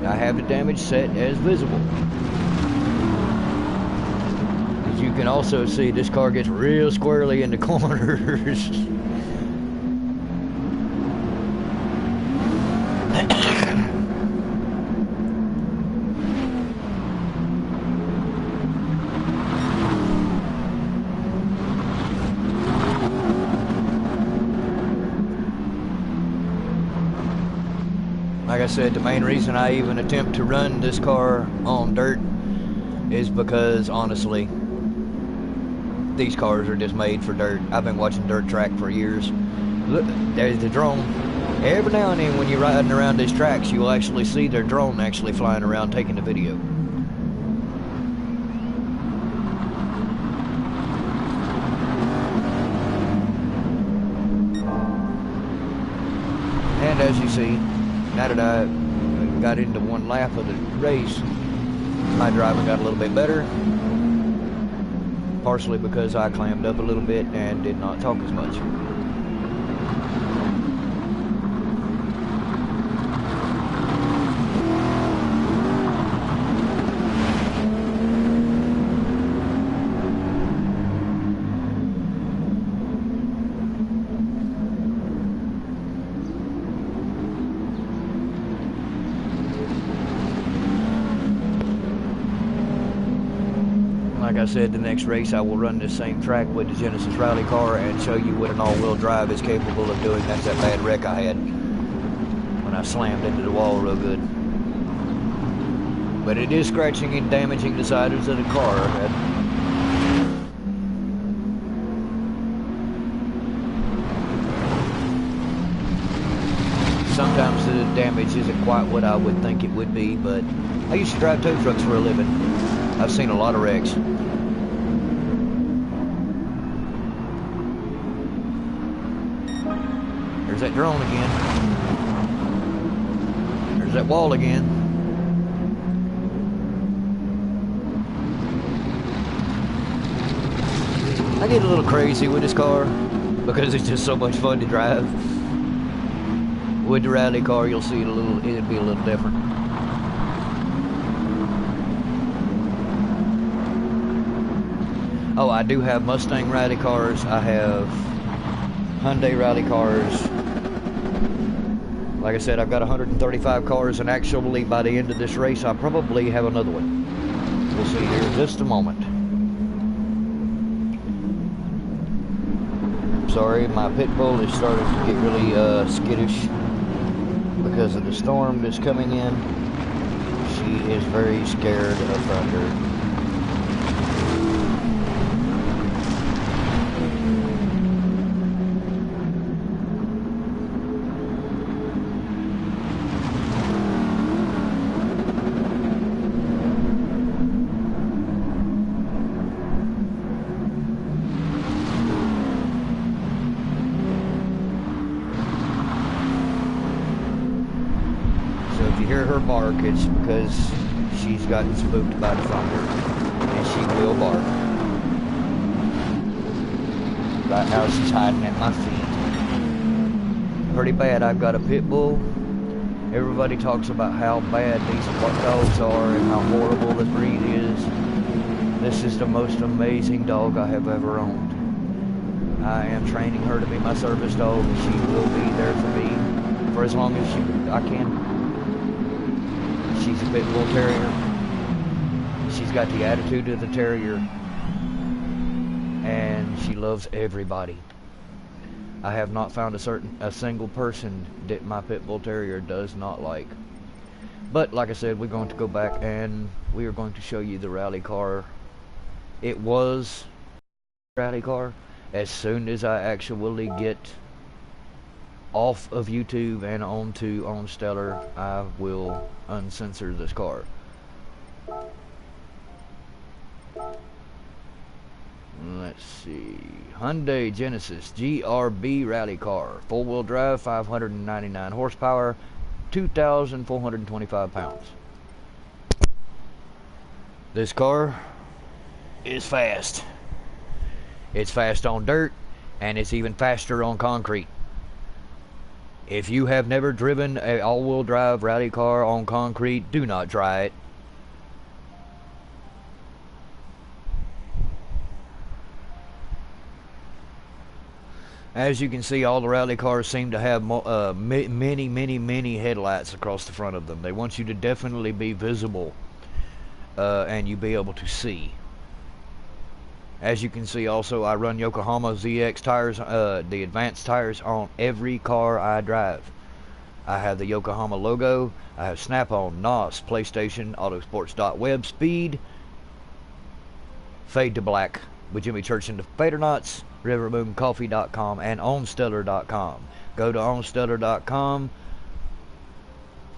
I have the damage set as visible. As you can also see, this car gets real squirrely in the corners. Like I said, the main reason I even attempt to run this car on dirt is because, honestly, these cars are just made for dirt. I've been watching dirt track for years. Look, there's the drone. Every now and then when you're riding around these tracks, you'll actually see their drone actually flying around taking the video. And as you see, now that I got into one lap of the race, my driving got a little bit better, partially because I clammed up a little bit and did not talk as much. Like I said, the next race I will run this same track with the Genesis rally car and show you what an all-wheel drive is capable of doing. That's that bad wreck I had when I slammed into the wall real good. But it is scratching and damaging the sides of the car. Sometimes the damage isn't quite what I would think it would be, but I used to drive tow trucks for a living. I've seen a lot of wrecks. There's that drone again. There's that wall again. I get a little crazy with this car because it's just so much fun to drive. With the rally car, you'll see it'll be a little different. Oh, I do have Mustang rally cars. I have Hyundai rally cars. Like I said, I've got 135 cars, and actually by the end of this race, I'll probably have another one. We'll see here in just a moment. Sorry, my pit bull is starting to get really skittish. because of the storm that's coming in. She is very scared of thunder. So if you hear her bark, it's because she's gotten spooked by the thunder, and she will bark. Right now she's hiding at my feet. Pretty bad. I've got a pit bull. Everybody talks about how bad these dogs are and how horrible the breed is. This is the most amazing dog I have ever owned. I am training her to be my service dog. She will be there for me for as long as I can. She's a pit bull terrier. She's got the attitude of the terrier, and she loves everybody. I have not found a single person that my pit bull terrier does not like. But like I said, we're going to go back and we are going to show you the rally car. It was a rally car. As soon as I actually get off of YouTube and onto Stellar, I will uncensor this car. Let's see, Hyundai Genesis GRB rally car, 4-wheel drive, 599 horsepower, 2,425 pounds. This car is fast. It's fast on dirt, and it's even faster on concrete. If you have never driven an all-wheel drive rally car on concrete, do not try it. As you can see, all the rally cars seem to have many headlights across the front of them. They want you to definitely be visible and you be able to see. As you can see also, I run Yokohama ZX tires, the advanced tires, on every car I drive. I have the Yokohama logo. I have Snap-on, NOS, PlayStation, Autosports.web, Speed, Fade to Black with Jimmy Church and the Fadernauts, RiverMoonCoffee.com, and OwnStellar.com. Go to OwnStellar.com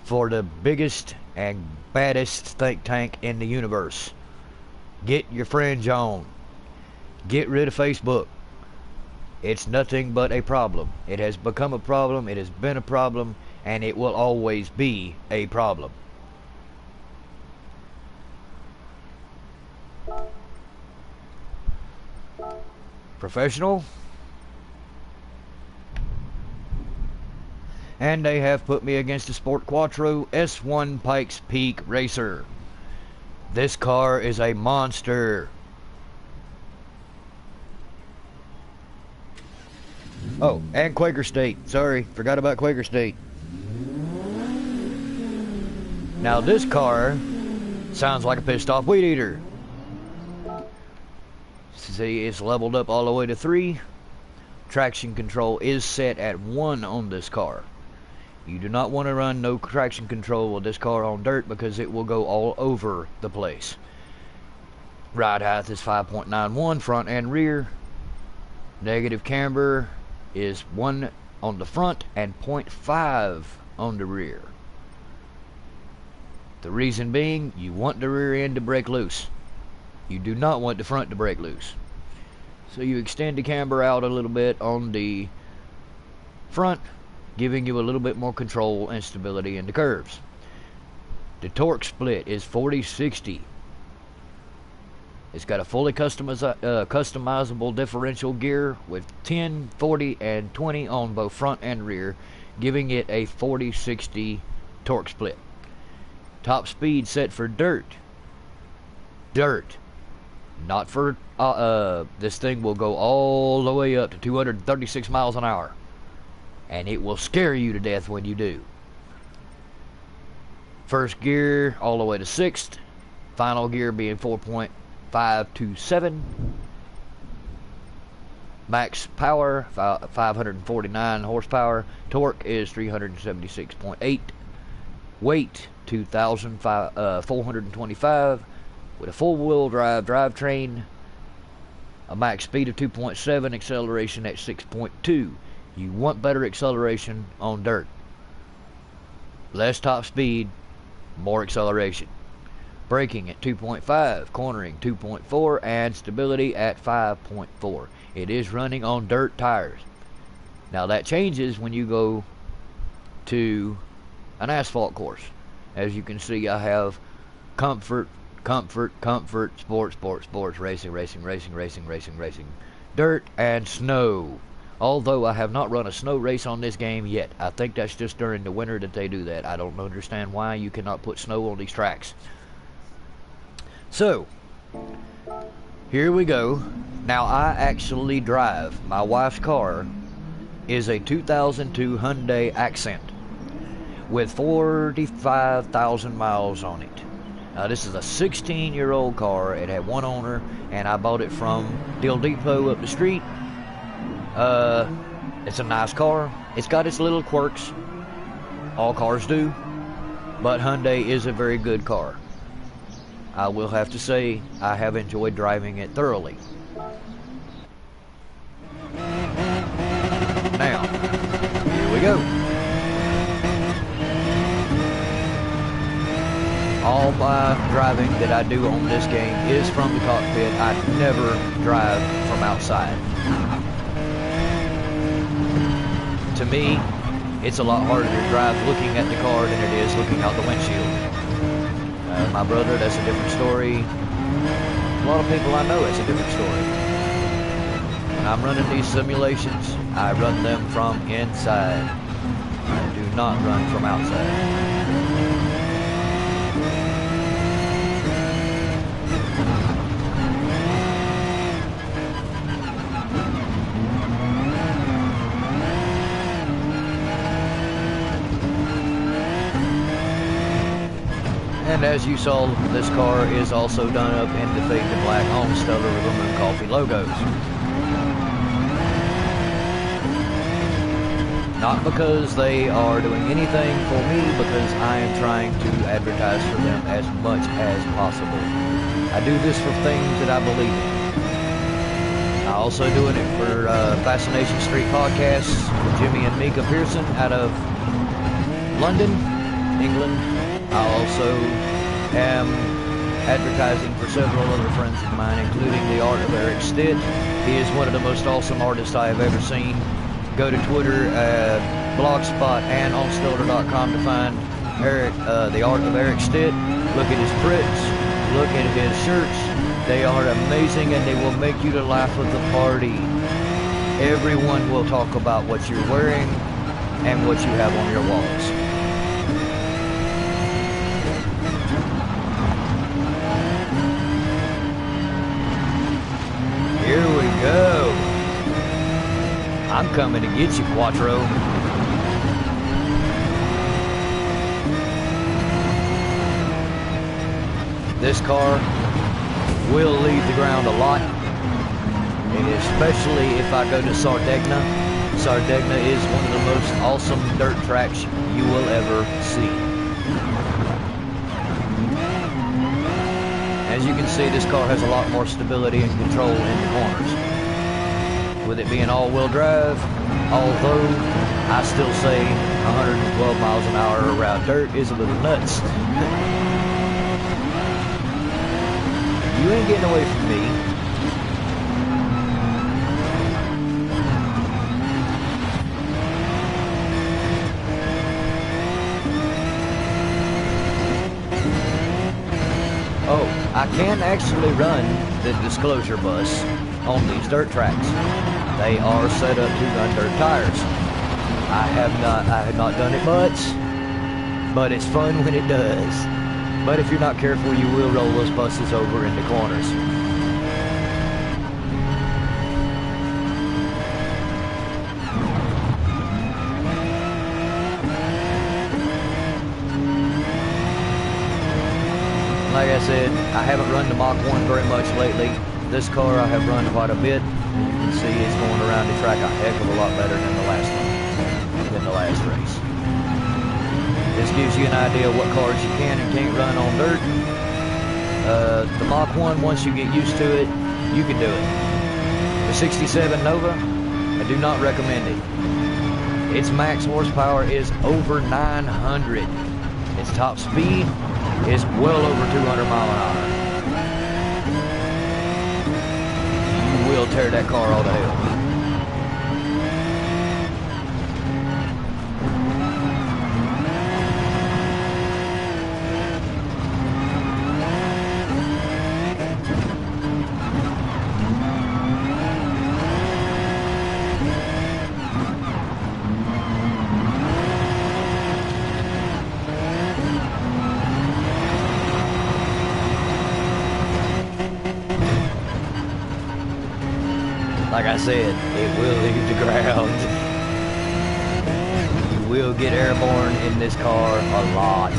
for the biggest and baddest think tank in the universe. Get your friends on. Get rid of Facebook. It's nothing but a problem. It has become a problem, it has been a problem, and it will always be a problem. Professional. And they have put me against a Sport Quattro S1 Pikes Peak Racer. This car is a monster. Oh, and Quaker State. Sorry, forgot about Quaker State. Now this car sounds like a pissed off weed eater. See, it's leveled up all the way to 3. Traction control is set at 1 on this car. You do not want to run no traction control with this car on dirt because it will go all over the place. Ride height is 5.91 front and rear. Negative camber is 1 on the front and 0.5 on the rear. The reason being, you want the rear end to break loose. You do not want the front to break loose. So you extend the camber out a little bit on the front, giving you a little bit more control and stability in the curves. The torque split is 40-60. It's got a fully customizable differential gear with 10, 40, and 20 on both front and rear, giving it a 40-60 torque split. Top speed set for dirt. Not for this thing will go all the way up to 236 miles an hour, and it will scare you to death when you do. First gear all the way to 6th, final gear being 4.527. Max power 549 horsepower. Torque is 376.8. Weight 2,425. With a full-wheel drive drivetrain. A max speed of 2.7. Acceleration at 6.2. You want better acceleration on dirt. Less top speed, more acceleration. Braking at 2.5, cornering 2.4, and stability at 5.4. It is running on dirt tires. Now that changes when you go to an asphalt course. As you can see, I have comfort, sport, racing, dirt, and snow. Although I have not run a snow race on this game yet. I think that's just during the winter that they do that. I don't understand why you cannot put snow on these tracks. So, here we go. Now, I actually drive. My wife's car is a 2002 Hyundai Accent with 45,000 miles on it. Now, this is a 16-year-old car. It had one owner, and I bought it from Deal Depot up the street. It's a nice car. It's got its little quirks. All cars do. But Hyundai is a very good car. I will have to say, I have enjoyed driving it thoroughly. Now, here we go. All my driving that I do on this game is from the cockpit. I never drive from outside. To me, it's a lot harder to drive looking at the car than it is looking out the windshield. My brother, that's a different story. A lot of people I know, it's a different story. When I'm running these simulations, I run them from inside. I do not run from outside. And as you saw, this car is also done up in the Fade to Black on Stellar River Moon Coffee logos. Not because they are doing anything for me, because I am trying to advertise for them as much as possible. I do this for things that I believe in. I'm also doing it for Fascination Street Podcasts with Jimmy and Mika Pearson out of London, England. I also am advertising for several other friends of mine, including the art of Eric Stitt. He is one of the most awesome artists I have ever seen. Go to Twitter, Blogspot, and onstellar.com to find Eric, the art of Eric Stitt. Look at his prints, look at his shirts. They are amazing, and they will make you the laugh of the party. Everyone will talk about what you're wearing and what you have on your walls. Here we go. I'm coming to get you, Quattro. This car will leave the ground a lot, and especially if I go to Sardegna. Sardegna is one of the most awesome dirt tracks you will ever see. As you can see, this car has a lot more stability and control in the corners. With it being all-wheel drive, although I still say 112 miles an hour around dirt is a little nuts. You ain't getting away from me. Oh, I can actually run the disclosure bus on these dirt tracks. They are set up to run dirt tires. I have not done it much, but it's fun when it does. But if you're not careful, you will roll those buses over in the corners. Like I said, I haven't run the Mach 1 very much lately. This car I have run quite a bit. You can see it's going around the track a heck of a lot better than the last one, than the last race. This gives you an idea of what cars you can and can't run on dirt. The Mach 1, once you get used to it, you can do it. The 67 Nova, I do not recommend it. Its max horsepower is over 900. Its top speed is well over 200 mile an hour. You will tear that car all to hell. Like I said, it will leave the ground. You will get airborne in this car a lot.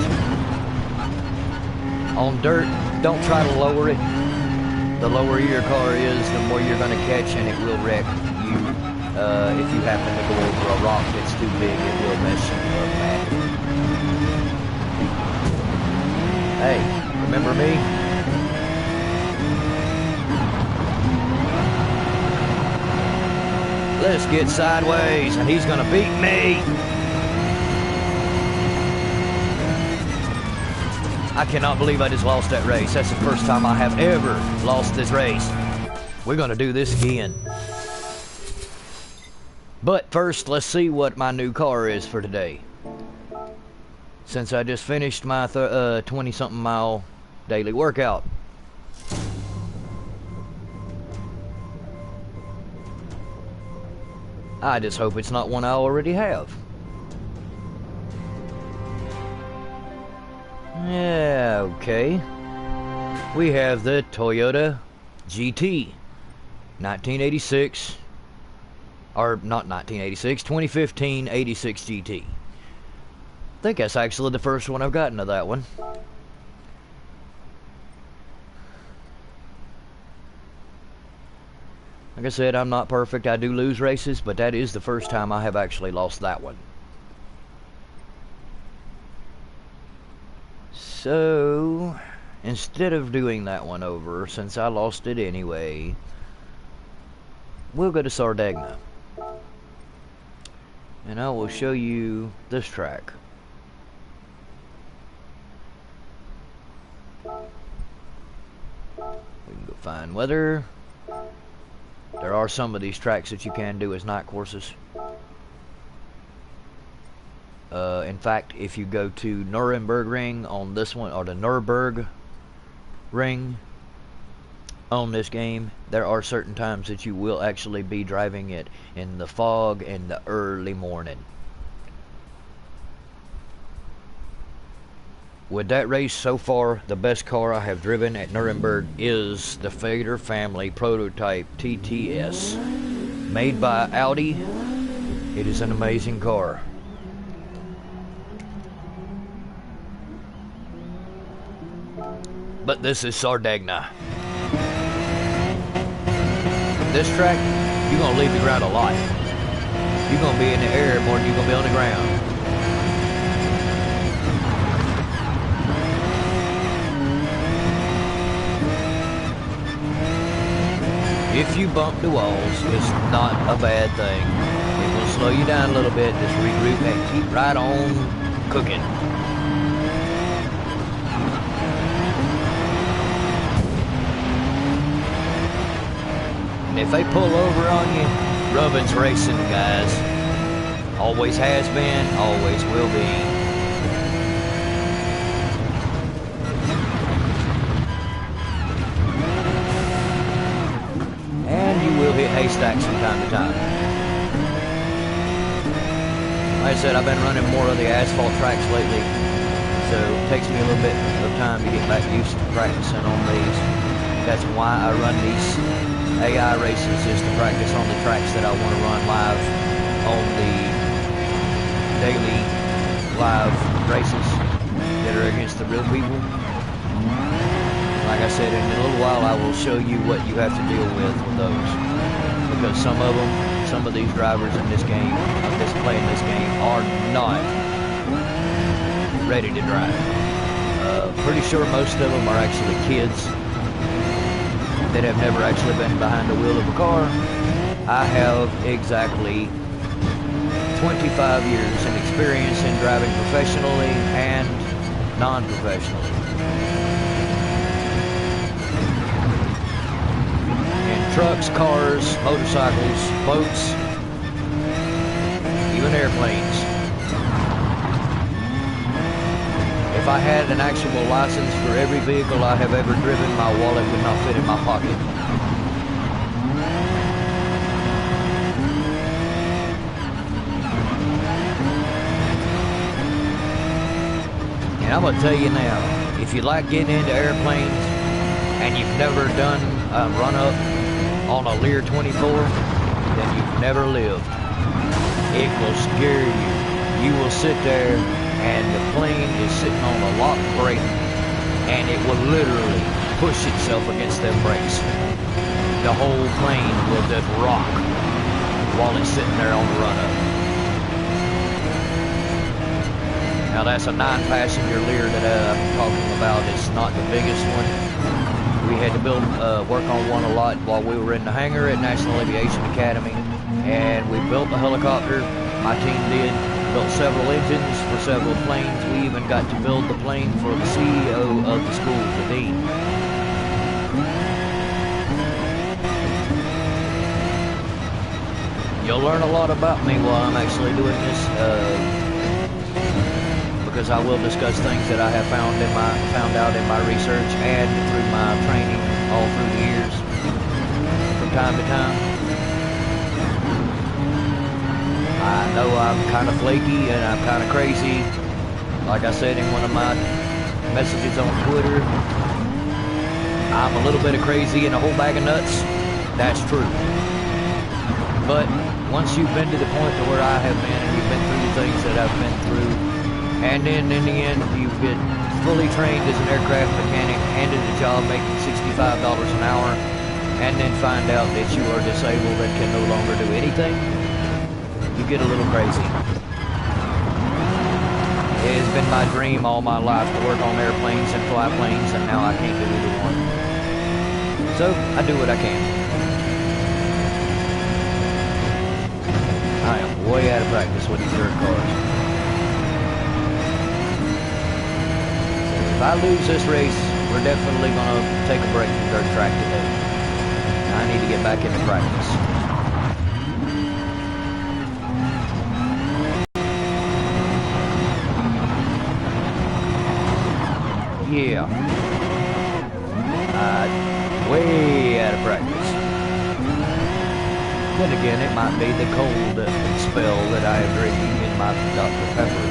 On dirt, don't try to lower it. The lower your car is, the more you're going to catch, and it will wreck you. If you happen to go over a rock that's too big, it will mess you up bad. Hey, remember me? Let's get sideways, and he's gonna beat me. I cannot believe I just lost that race. That's the first time I have ever lost this race. We're gonna do this again. But first, let's see what my new car is for today. Since I just finished my 20-something mile daily workout. I just hope it's not one I already have. Yeah, okay. We have the Toyota GT 1986, or not 1986, 2015 86 GT. I think that's actually the first one I've gotten of that one. Like I said, I'm not perfect. I do lose races, but that is the first time I have actually lost that one. So, instead of doing that one over, since I lost it anyway, we'll go to Sardegna. And I will show you this track. We can go find weather. There are some of these tracks that you can do as night courses. In fact, if you go to Nürburgring on this one, or the Nürburgring on this game, there are certain times that you will actually be driving it in the fog in the early morning. With that race so far, the best car I have driven at Nuremberg is the Fader Family Prototype TTS. Made by Audi, it is an amazing car. But this is Sardegna. This track, you're going to leave the ground a lot. You're going to be in the air more than you're going to be on the ground. If you bump the walls, it's not a bad thing. It will slow you down a little bit, just regroup and keep right on cooking. And if they pull over on you, rubbin's racing, guys. Always has been, always will be. Hit haystacks from time to time. Like I said, I've been running more of the asphalt tracks lately, so it takes me a little bit of time to get back used to practicing on these. That's why I run these AI races, is to practice on the tracks that I want to run live on the daily live races that are against the real people. Like I said, in a little while I will show you what you have to deal with those. because some of these drivers in this game, playing this game, are not ready to drive. Pretty sure most of them are actually kids that have never actually been behind the wheel of a car. I have exactly 25 years in experience in driving professionally and non-professionally. In trucks, cars, motorcycles, boats, even airplanes. If I had an actual license for every vehicle I have ever driven, my wallet would not fit in my pocket. And I'm gonna tell you now, if you like getting into airplanes and you've never done a run-up on a Lear 24, then you've never lived. It will scare you. You will sit there and the plane is sitting on a lock brake and it will literally push itself against them brakes. The whole plane will just rock while it's sitting there on the run-up. Now that's a 9-passenger Lear that I'm talking about. It's not the biggest one. We had to work on one a lot while we were in the hangar at National Aviation Academy, and we built the helicopter. My team did. Built several engines for several planes. We even got to build the plane for the CEO of the school, the dean. You'll learn a lot about me while I'm actually doing this, because I will discuss things that I have found out in my research and through my training all through the years, from time to time. I know I'm kind of flaky and I'm kind of crazy. Like I said in one of my messages on Twitter, I'm a little bit of crazy and a whole bag of nuts. That's true. But once you've been to the point to where I have been and you've been through the things that I've been through, and then in the end you get fully trained as an aircraft mechanic, handed a job making $65 an hour, and then find out that you are disabled and can no longer do anything, you get a little crazy. It has been my dream all my life to work on airplanes and fly planes, and now I can't do either one. So, I do what I can. I am way out of practice with these dirt cars. If I lose this race, we're definitely going to take a break from dirt track today. I need to get back into practice. Yeah, way out of practice. Then again, it might be the cold spell that I am drinking in my Dr. Pepper.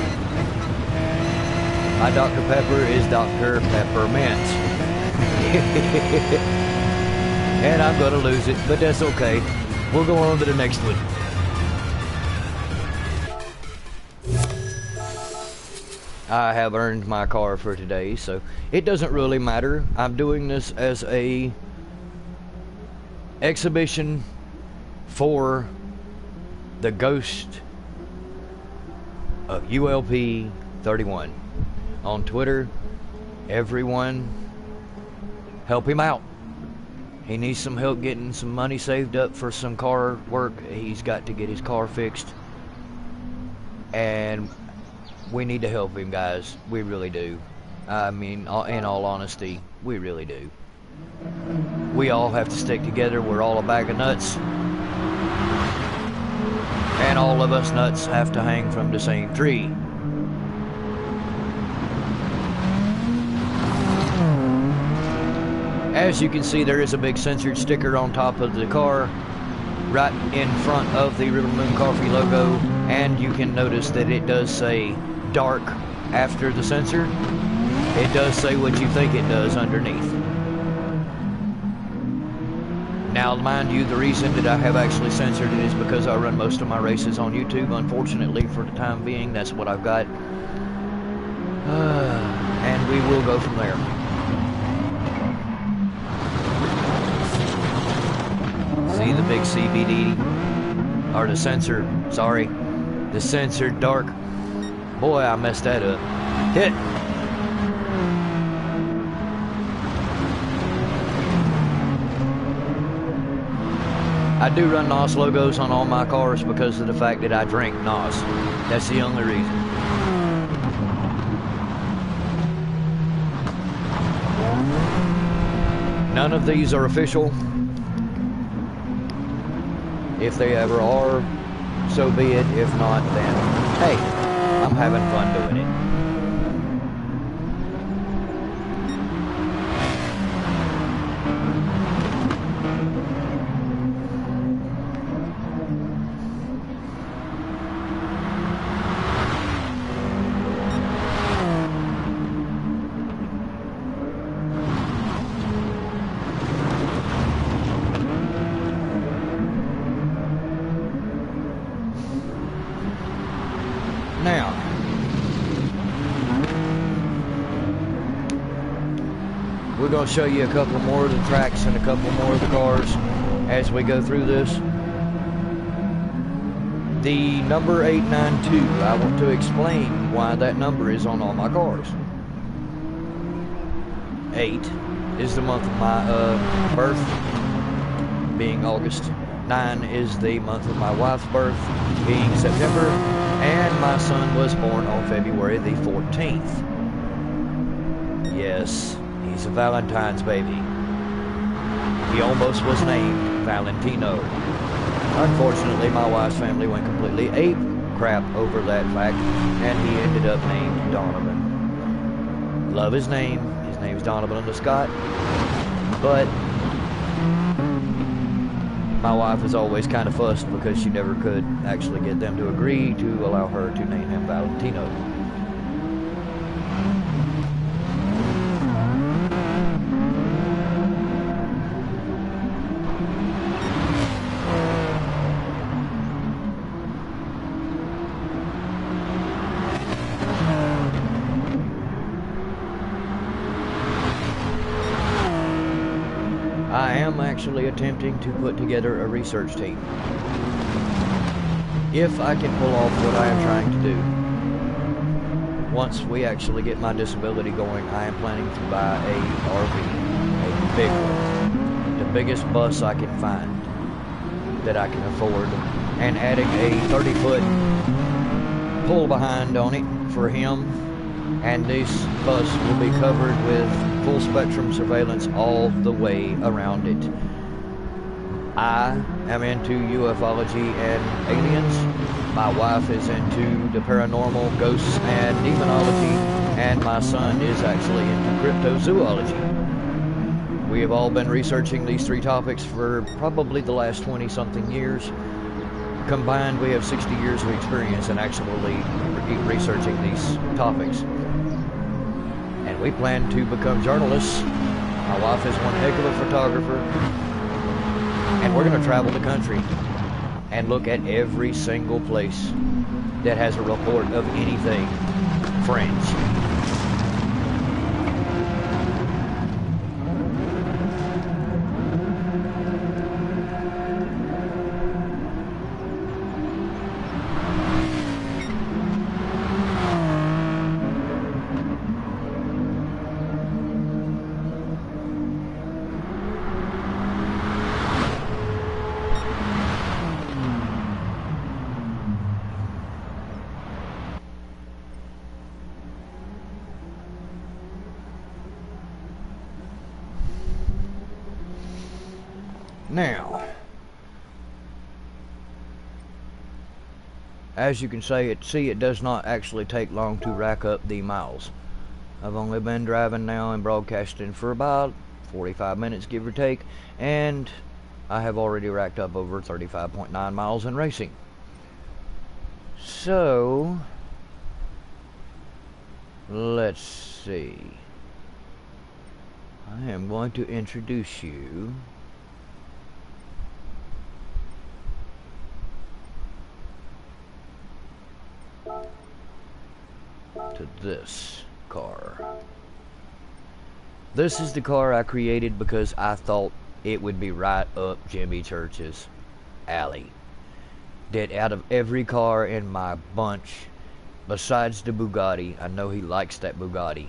My Dr. Pepper is Dr. Peppermint. And I'm going to lose it, but that's okay. We'll go on to the next one. I have earned my car for today, so it doesn't really matter. I'm doing this as a exhibition for the ghost of ULP 31 on Twitter. Everyone help him out. He needs some help getting some money saved up for some car work. He's got to get his car fixed, and we need to help him, guys. We really do. I mean, in all honesty, we really do. We all have to stick together. We're all a bag of nuts. And all of us nuts have to hang from the same tree. As you can see, there is a big censored sticker on top of the car, right in front of the River Moon Coffee logo, and you can notice that it does say dark after the censor. It does say what you think it does underneath. Now, mind you, the reason that I have actually censored it is because I run most of my races on YouTube. Unfortunately, for the time being, that's what I've got. And we will go from there. See the big CBD? Or the sensor, sorry. The sensor dark. Boy, I messed that up. Hit! I do run NOS logos on all my cars because of the fact that I drink NOS. That's the only reason. None of these are official. If they ever are, so be it. If not, then hey, I'm having fun doing it. Now, we're going to show you a couple more of the tracks and a couple more of the cars as we go through this. The number 892, I want to explain why that number is on all my cars. 8 is the month of my birth, being August. 9 is the month of my wife's birth, being September. And my son was born on February the 14th. Yes, he's a Valentine's baby. He almost was named Valentino. Unfortunately, my wife's family went completely ape crap over that fact, and he ended up named Donovan. Love his name. His name's Donovan Scott. But my wife is always kind of fussed because she never could actually get them to agree to allow her to name him Valentino. I am actually attempting to put together a research team. If I can pull off what I am trying to do. Once we actually get my disability going, I am planning to buy a RV, a big one, the biggest bus I can find that I can afford, and adding a 30-foot pull behind on it for him. And this bus will be covered with full spectrum surveillance all the way around it. I am into ufology and aliens. My wife is into the paranormal, ghosts, and demonology. And my son is actually into cryptozoology. We have all been researching these three topics for probably the last 20-something years. Combined, we have 60 years of experience in actually researching these topics. And we plan to become journalists. My wife is one heck of a photographer. And we're going to travel the country and look at every single place that has a report of anything fringe. Now, as you can see, it does not actually take long to rack up the miles. I've only been driving now and broadcasting for about 45 minutes, give or take, and I have already racked up over 35.9 miles in racing. So, let's see. I am going to introduce you to this car. This is the car I created because I thought it would be right up Jimmy Church's alley. That out of every car in my bunch, besides the Bugatti, I know he likes that Bugatti,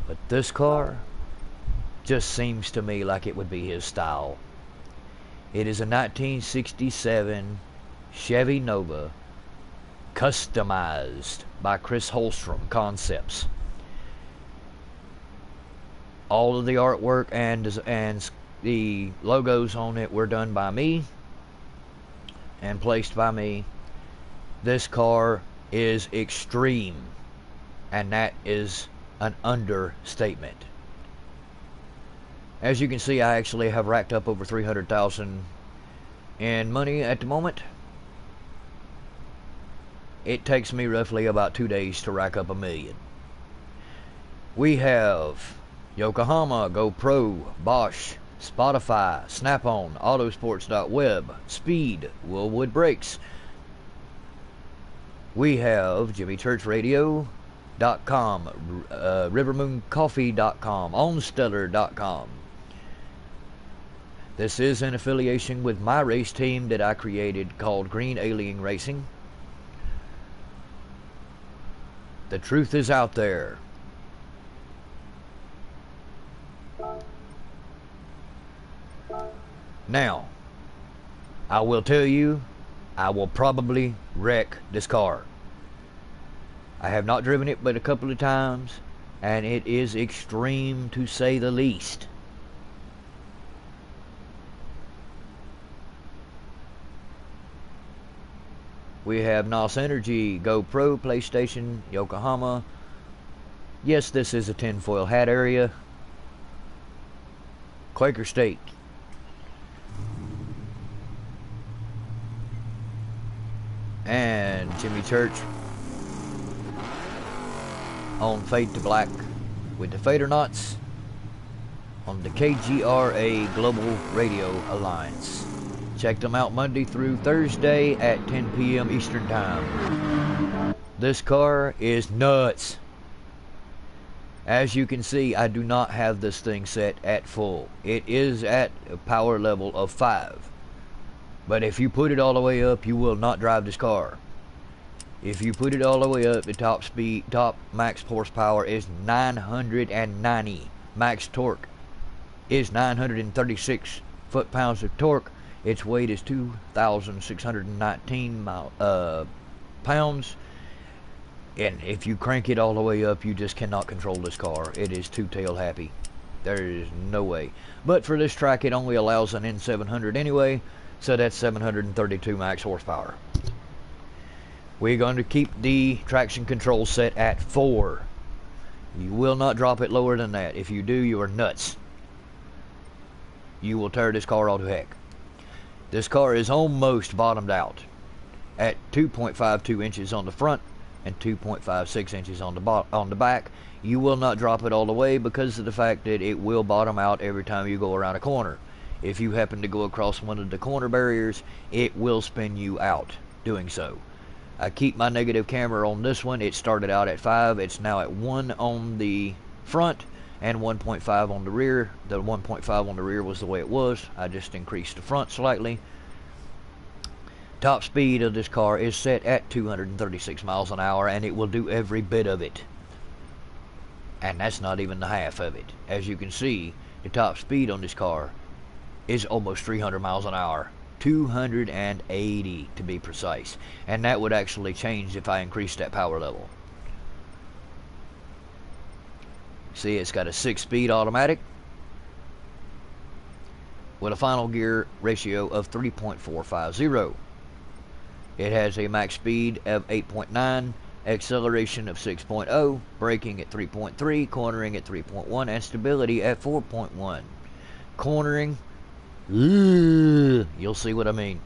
but this car just seems to me like it would be his style. It is a 1967 Chevy Nova, customized by Chris Holstrom Concepts. All of the artwork and the logos on it were done by me and placed by me. This car is extreme, and that is an understatement. As you can see, I actually have racked up over $300,000 in money at the moment. It takes me roughly about 2 days to rack up $1 million. We have Yokohama, GoPro, Bosch, Spotify, Snap-on, Autosports.web, Speed, Willwood Brakes. We have JimmyChurchRadio.com, RiverMoonCoffee.com, OnStellar.com. This is in affiliation with my race team that I created called Green Alien Racing. The truth is out there. Now, I will tell you, I will probably wreck this car. I have not driven it but a couple of times, and it is extreme to say the least. We have NOS Energy, GoPro, PlayStation, Yokohama. Yes, this is a tinfoil hat area. Quaker State. And Jimmy Church on Fade to Black with the Fader Knots on the KGRA Global Radio Alliance. Check them out Monday through Thursday at 10 p.m. Eastern Time. This car is nuts. As you can see, I do not have this thing set at full. It is at a power level of 5. But if you put it all the way up, you will not drive this car. If you put it all the way up, the top max horsepower is 990. Max torque is 936 foot-pounds of torque. Its weight is 2,619 pounds. And if you crank it all the way up, you just cannot control this car. It is two-tail happy. There is no way. But for this track, it only allows an N700 anyway, so that's 732 max horsepower. We're going to keep the traction control set at 4. You will not drop it lower than that. If you do, you are nuts. You will tear this car all to heck. This car is almost bottomed out at 2.52 inches on the front and 2.56 inches on the back. You will not drop it all the way because of the fact that it will bottom out every time you go around a corner. If you happen to go across one of the corner barriers, it will spin you out doing so. I keep my negative camera on this one. It started out at 5. It's now at 1 on the front and 1.5 on the rear. The 1.5 on the rear was the way it was. I just increased the front slightly. Top speed of this car is set at 236 miles an hour, and it will do every bit of it. And that's not even the half of it. As you can see, the top speed on this car is almost 300 miles an hour. 280 to be precise. And that would actually change if I increased that power level. See, it's got a 6-speed automatic with a final gear ratio of 3.450. It has a max speed of 8.9, acceleration of 6.0, braking at 3.3, cornering at 3.1, and stability at 4.1. Cornering, you'll see what I mean.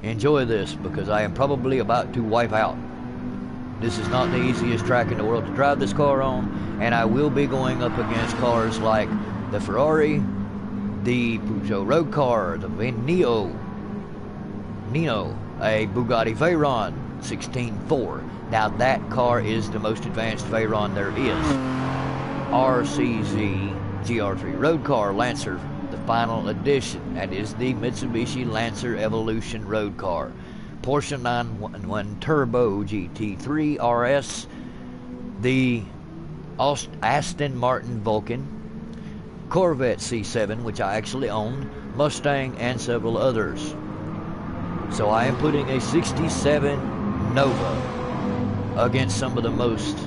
Enjoy this, because I am probably about to wipe out. This is not the easiest track in the world to drive this car on, and I will be going up against cars like the Ferrari, the Peugeot road car, the Nino, a Bugatti Veyron 16.4. Now that car is the most advanced Veyron there is. RCZ GR3 road car, Lancer, the final edition. That is the Mitsubishi Lancer Evolution road car. Porsche 911 Turbo GT3 RS, the Aston Martin Vulcan, Corvette C7, which I actually own, Mustang, and several others. So I am putting a 67 Nova against some of the most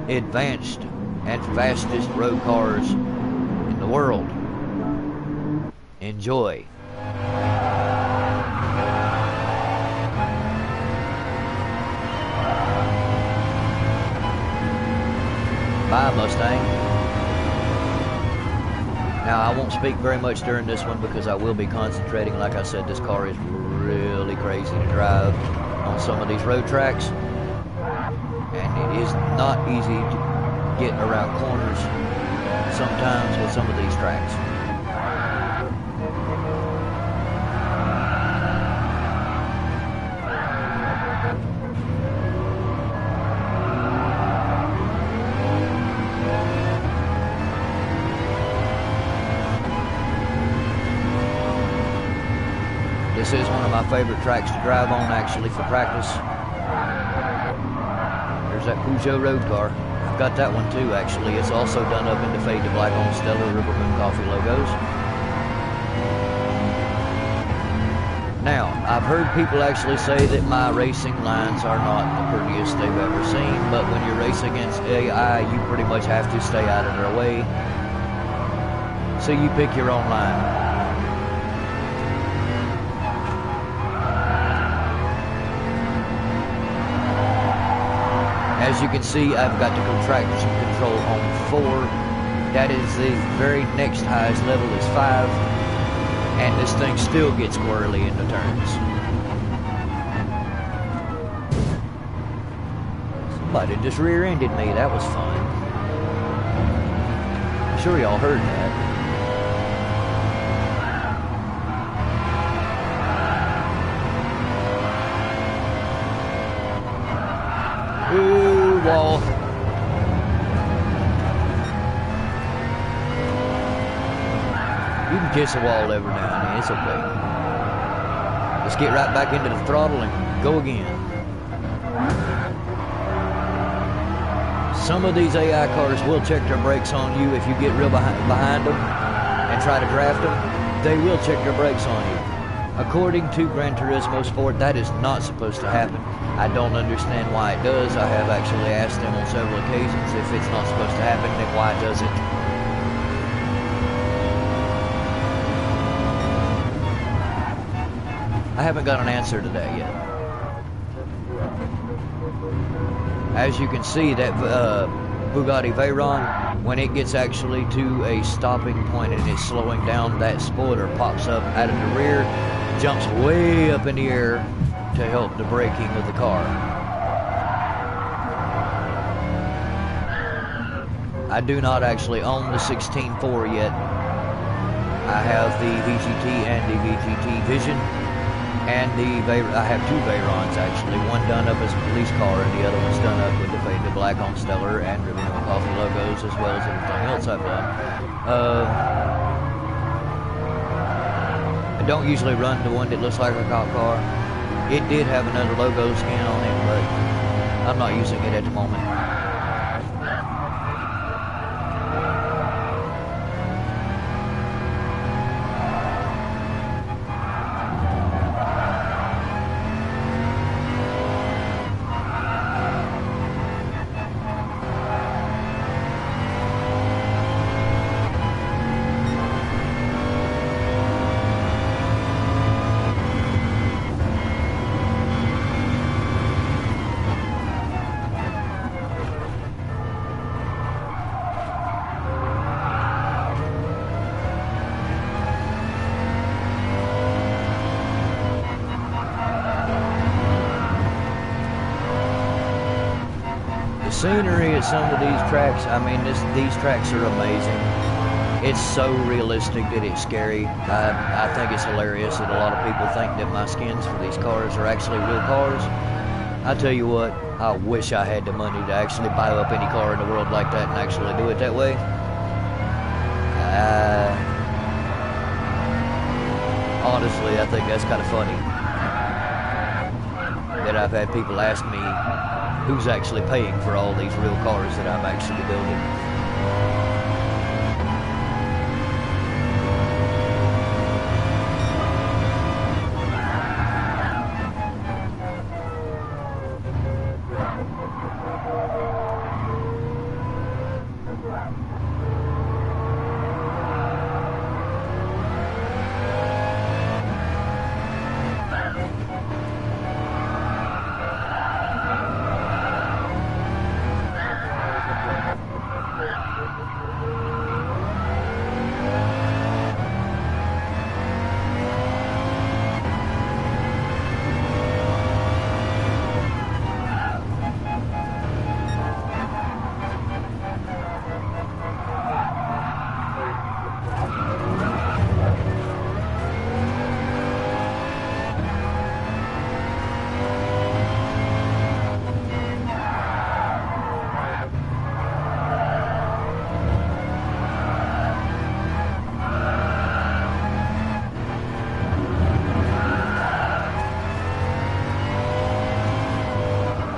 advanced and fastest road cars in the world. Enjoy. Bye, Mustang. Now, I won't speak very much during this one because I will be concentrating. Like I said, this car is really crazy to drive on some of these road tracks. And it is not easy to get around corners sometimes with some of these tracks. This is one of my favorite tracks to drive on, actually, for practice. There's that Peugeot road car. I've got that one too, actually. It's also done up into fade to black on Stellar River Moon Coffee logos. Now, I've heard people actually say that my racing lines are not the prettiest they've ever seen, but when you're racing against AI, you pretty much have to stay out of their way. So you pick your own line. As you can see, I've got the traction control on 4. That is the very next highest level is 5. And this thing still gets squirrely in the turns. Somebody just rear-ended me. That was fun. I'm sure y'all heard that. Ooh, wall. You can kiss a wall every now and then, it's okay. Let's get right back into the throttle and go again. Some of these AI cars will check their brakes on you if you get real behind them and try to draft them. They will check their brakes on you. According to Gran Turismo Sport, that is not supposed to happen. I don't understand why it does. I have actually asked them on several occasions if it's not supposed to happen, then why does it? I haven't got an answer to that yet. As you can see, that Bugatti Veyron, when it gets actually to a stopping point and it's slowing down, that spoiler pops up out of the rear, jumps way up in the air to help the braking of the car. I do not actually own the 16.4 yet. I have the VGT and the VGT Vision, and I have 2 Veyrons actually. One done up as a police car, and the other one's done up with the fade to black on Stellar and River Moon Coffee logos, as well as everything else I've done. I don't usually run the one that looks like a cop car. It did have another logo scan on it, but I'm not using it at the moment. Scenery at some of these tracks, I mean, these tracks are amazing. It's so realistic that it's scary. I think it's hilarious that a lot of people think that my skins for these cars are actually real cars. I tell you what, I wish I had the money to actually buy up any car in the world like that and actually do it that way. Honestly, I think that's kind of funny that I've had people ask me who's actually paying for all these real cars that I'm actually building.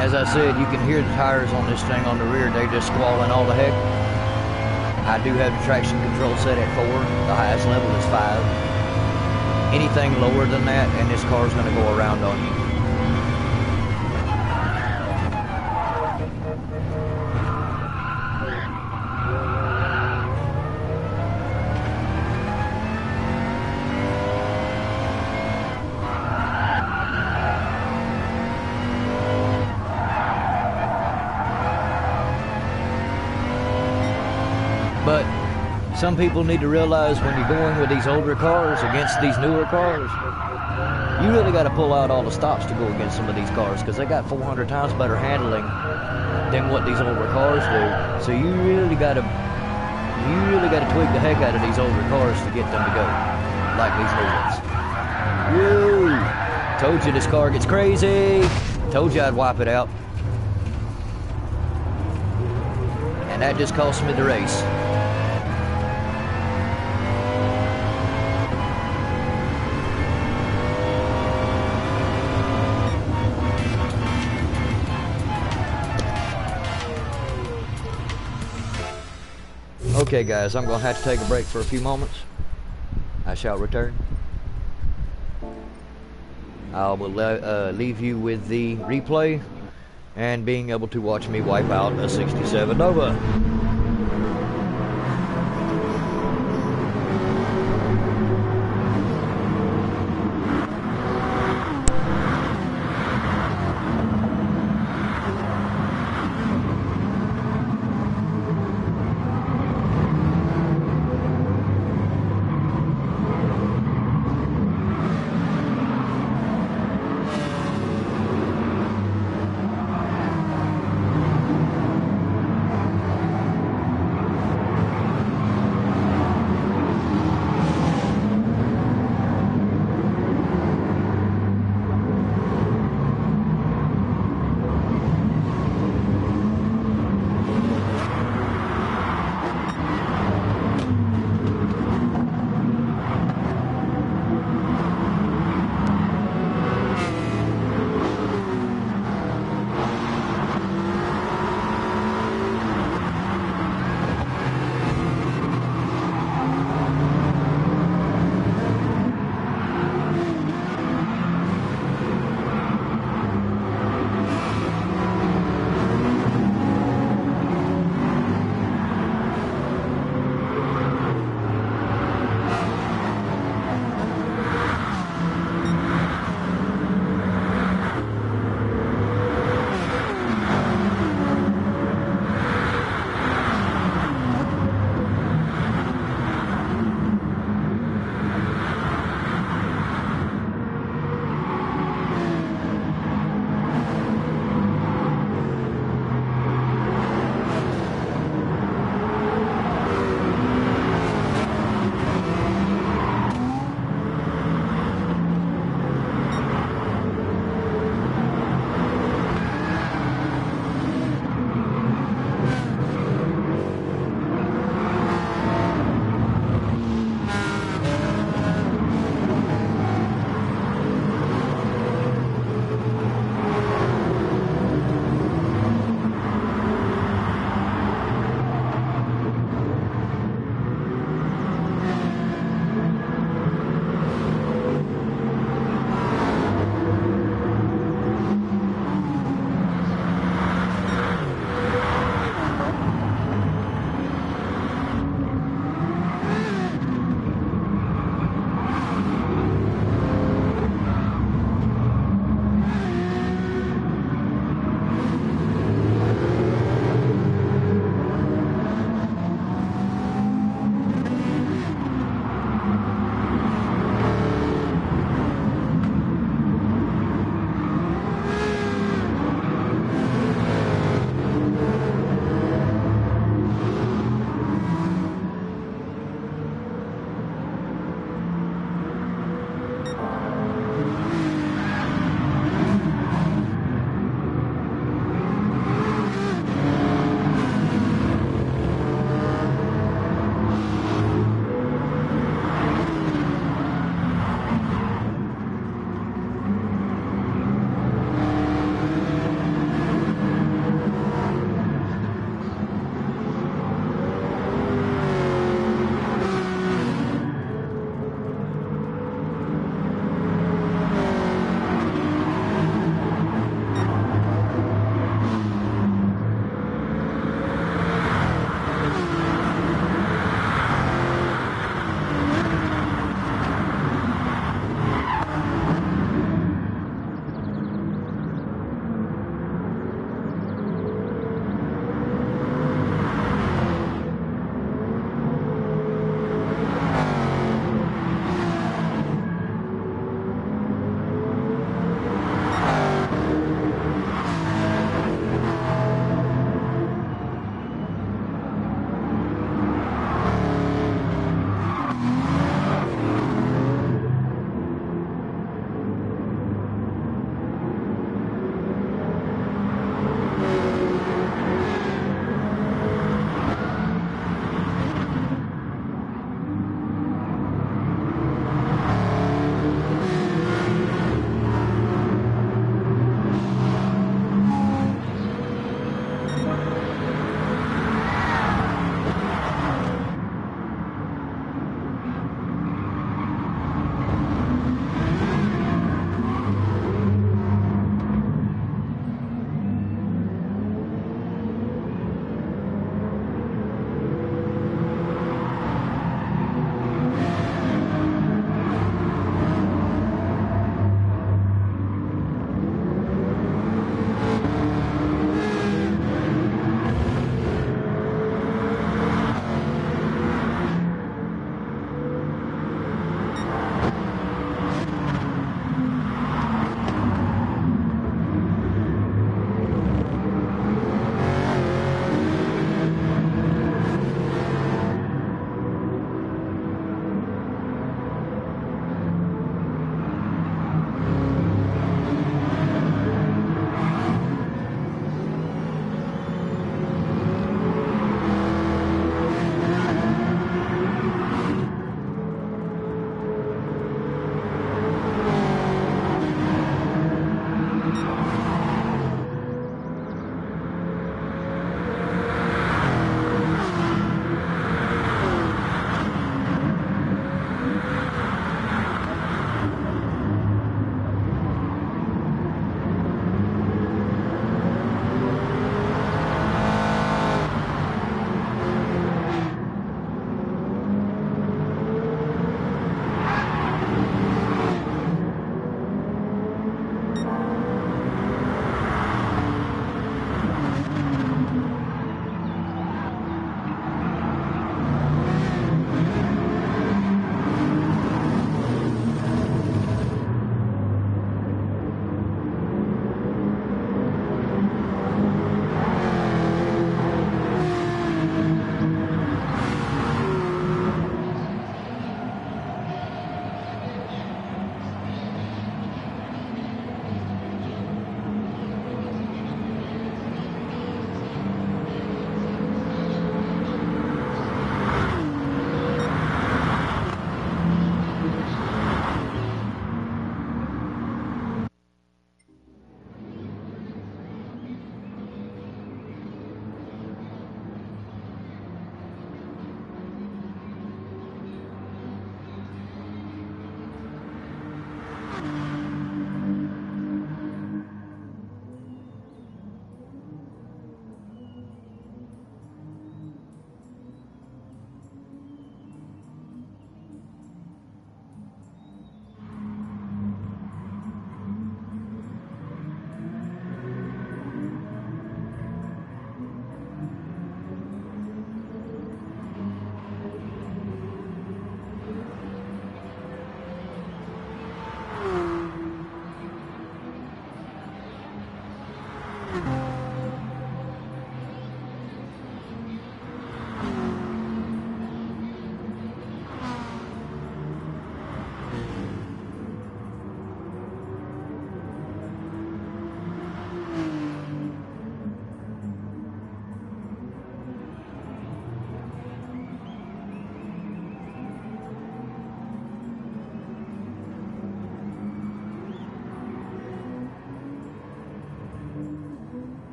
As I said, you can hear the tires on this thing on the rear. They just squalling all the heck. I do have the traction control set at 4. The highest level is 5. Anything lower than that, and this car's going to go around on you. But some people need to realize when you're going with these older cars against these newer cars, you really got to pull out all the stops to go against some of these cars because they got 400 times better handling than what these older cars do. So you really got to tweak the heck out of these older cars to get them to go like these new ones. Woo! Told you this car gets crazy. Told you I'd wipe it out. And that just cost me the race. Okay guys, I'm going to have to take a break for a few moments. I shall return. I will leave you with the replay and being able to watch me wipe out a 67 Nova.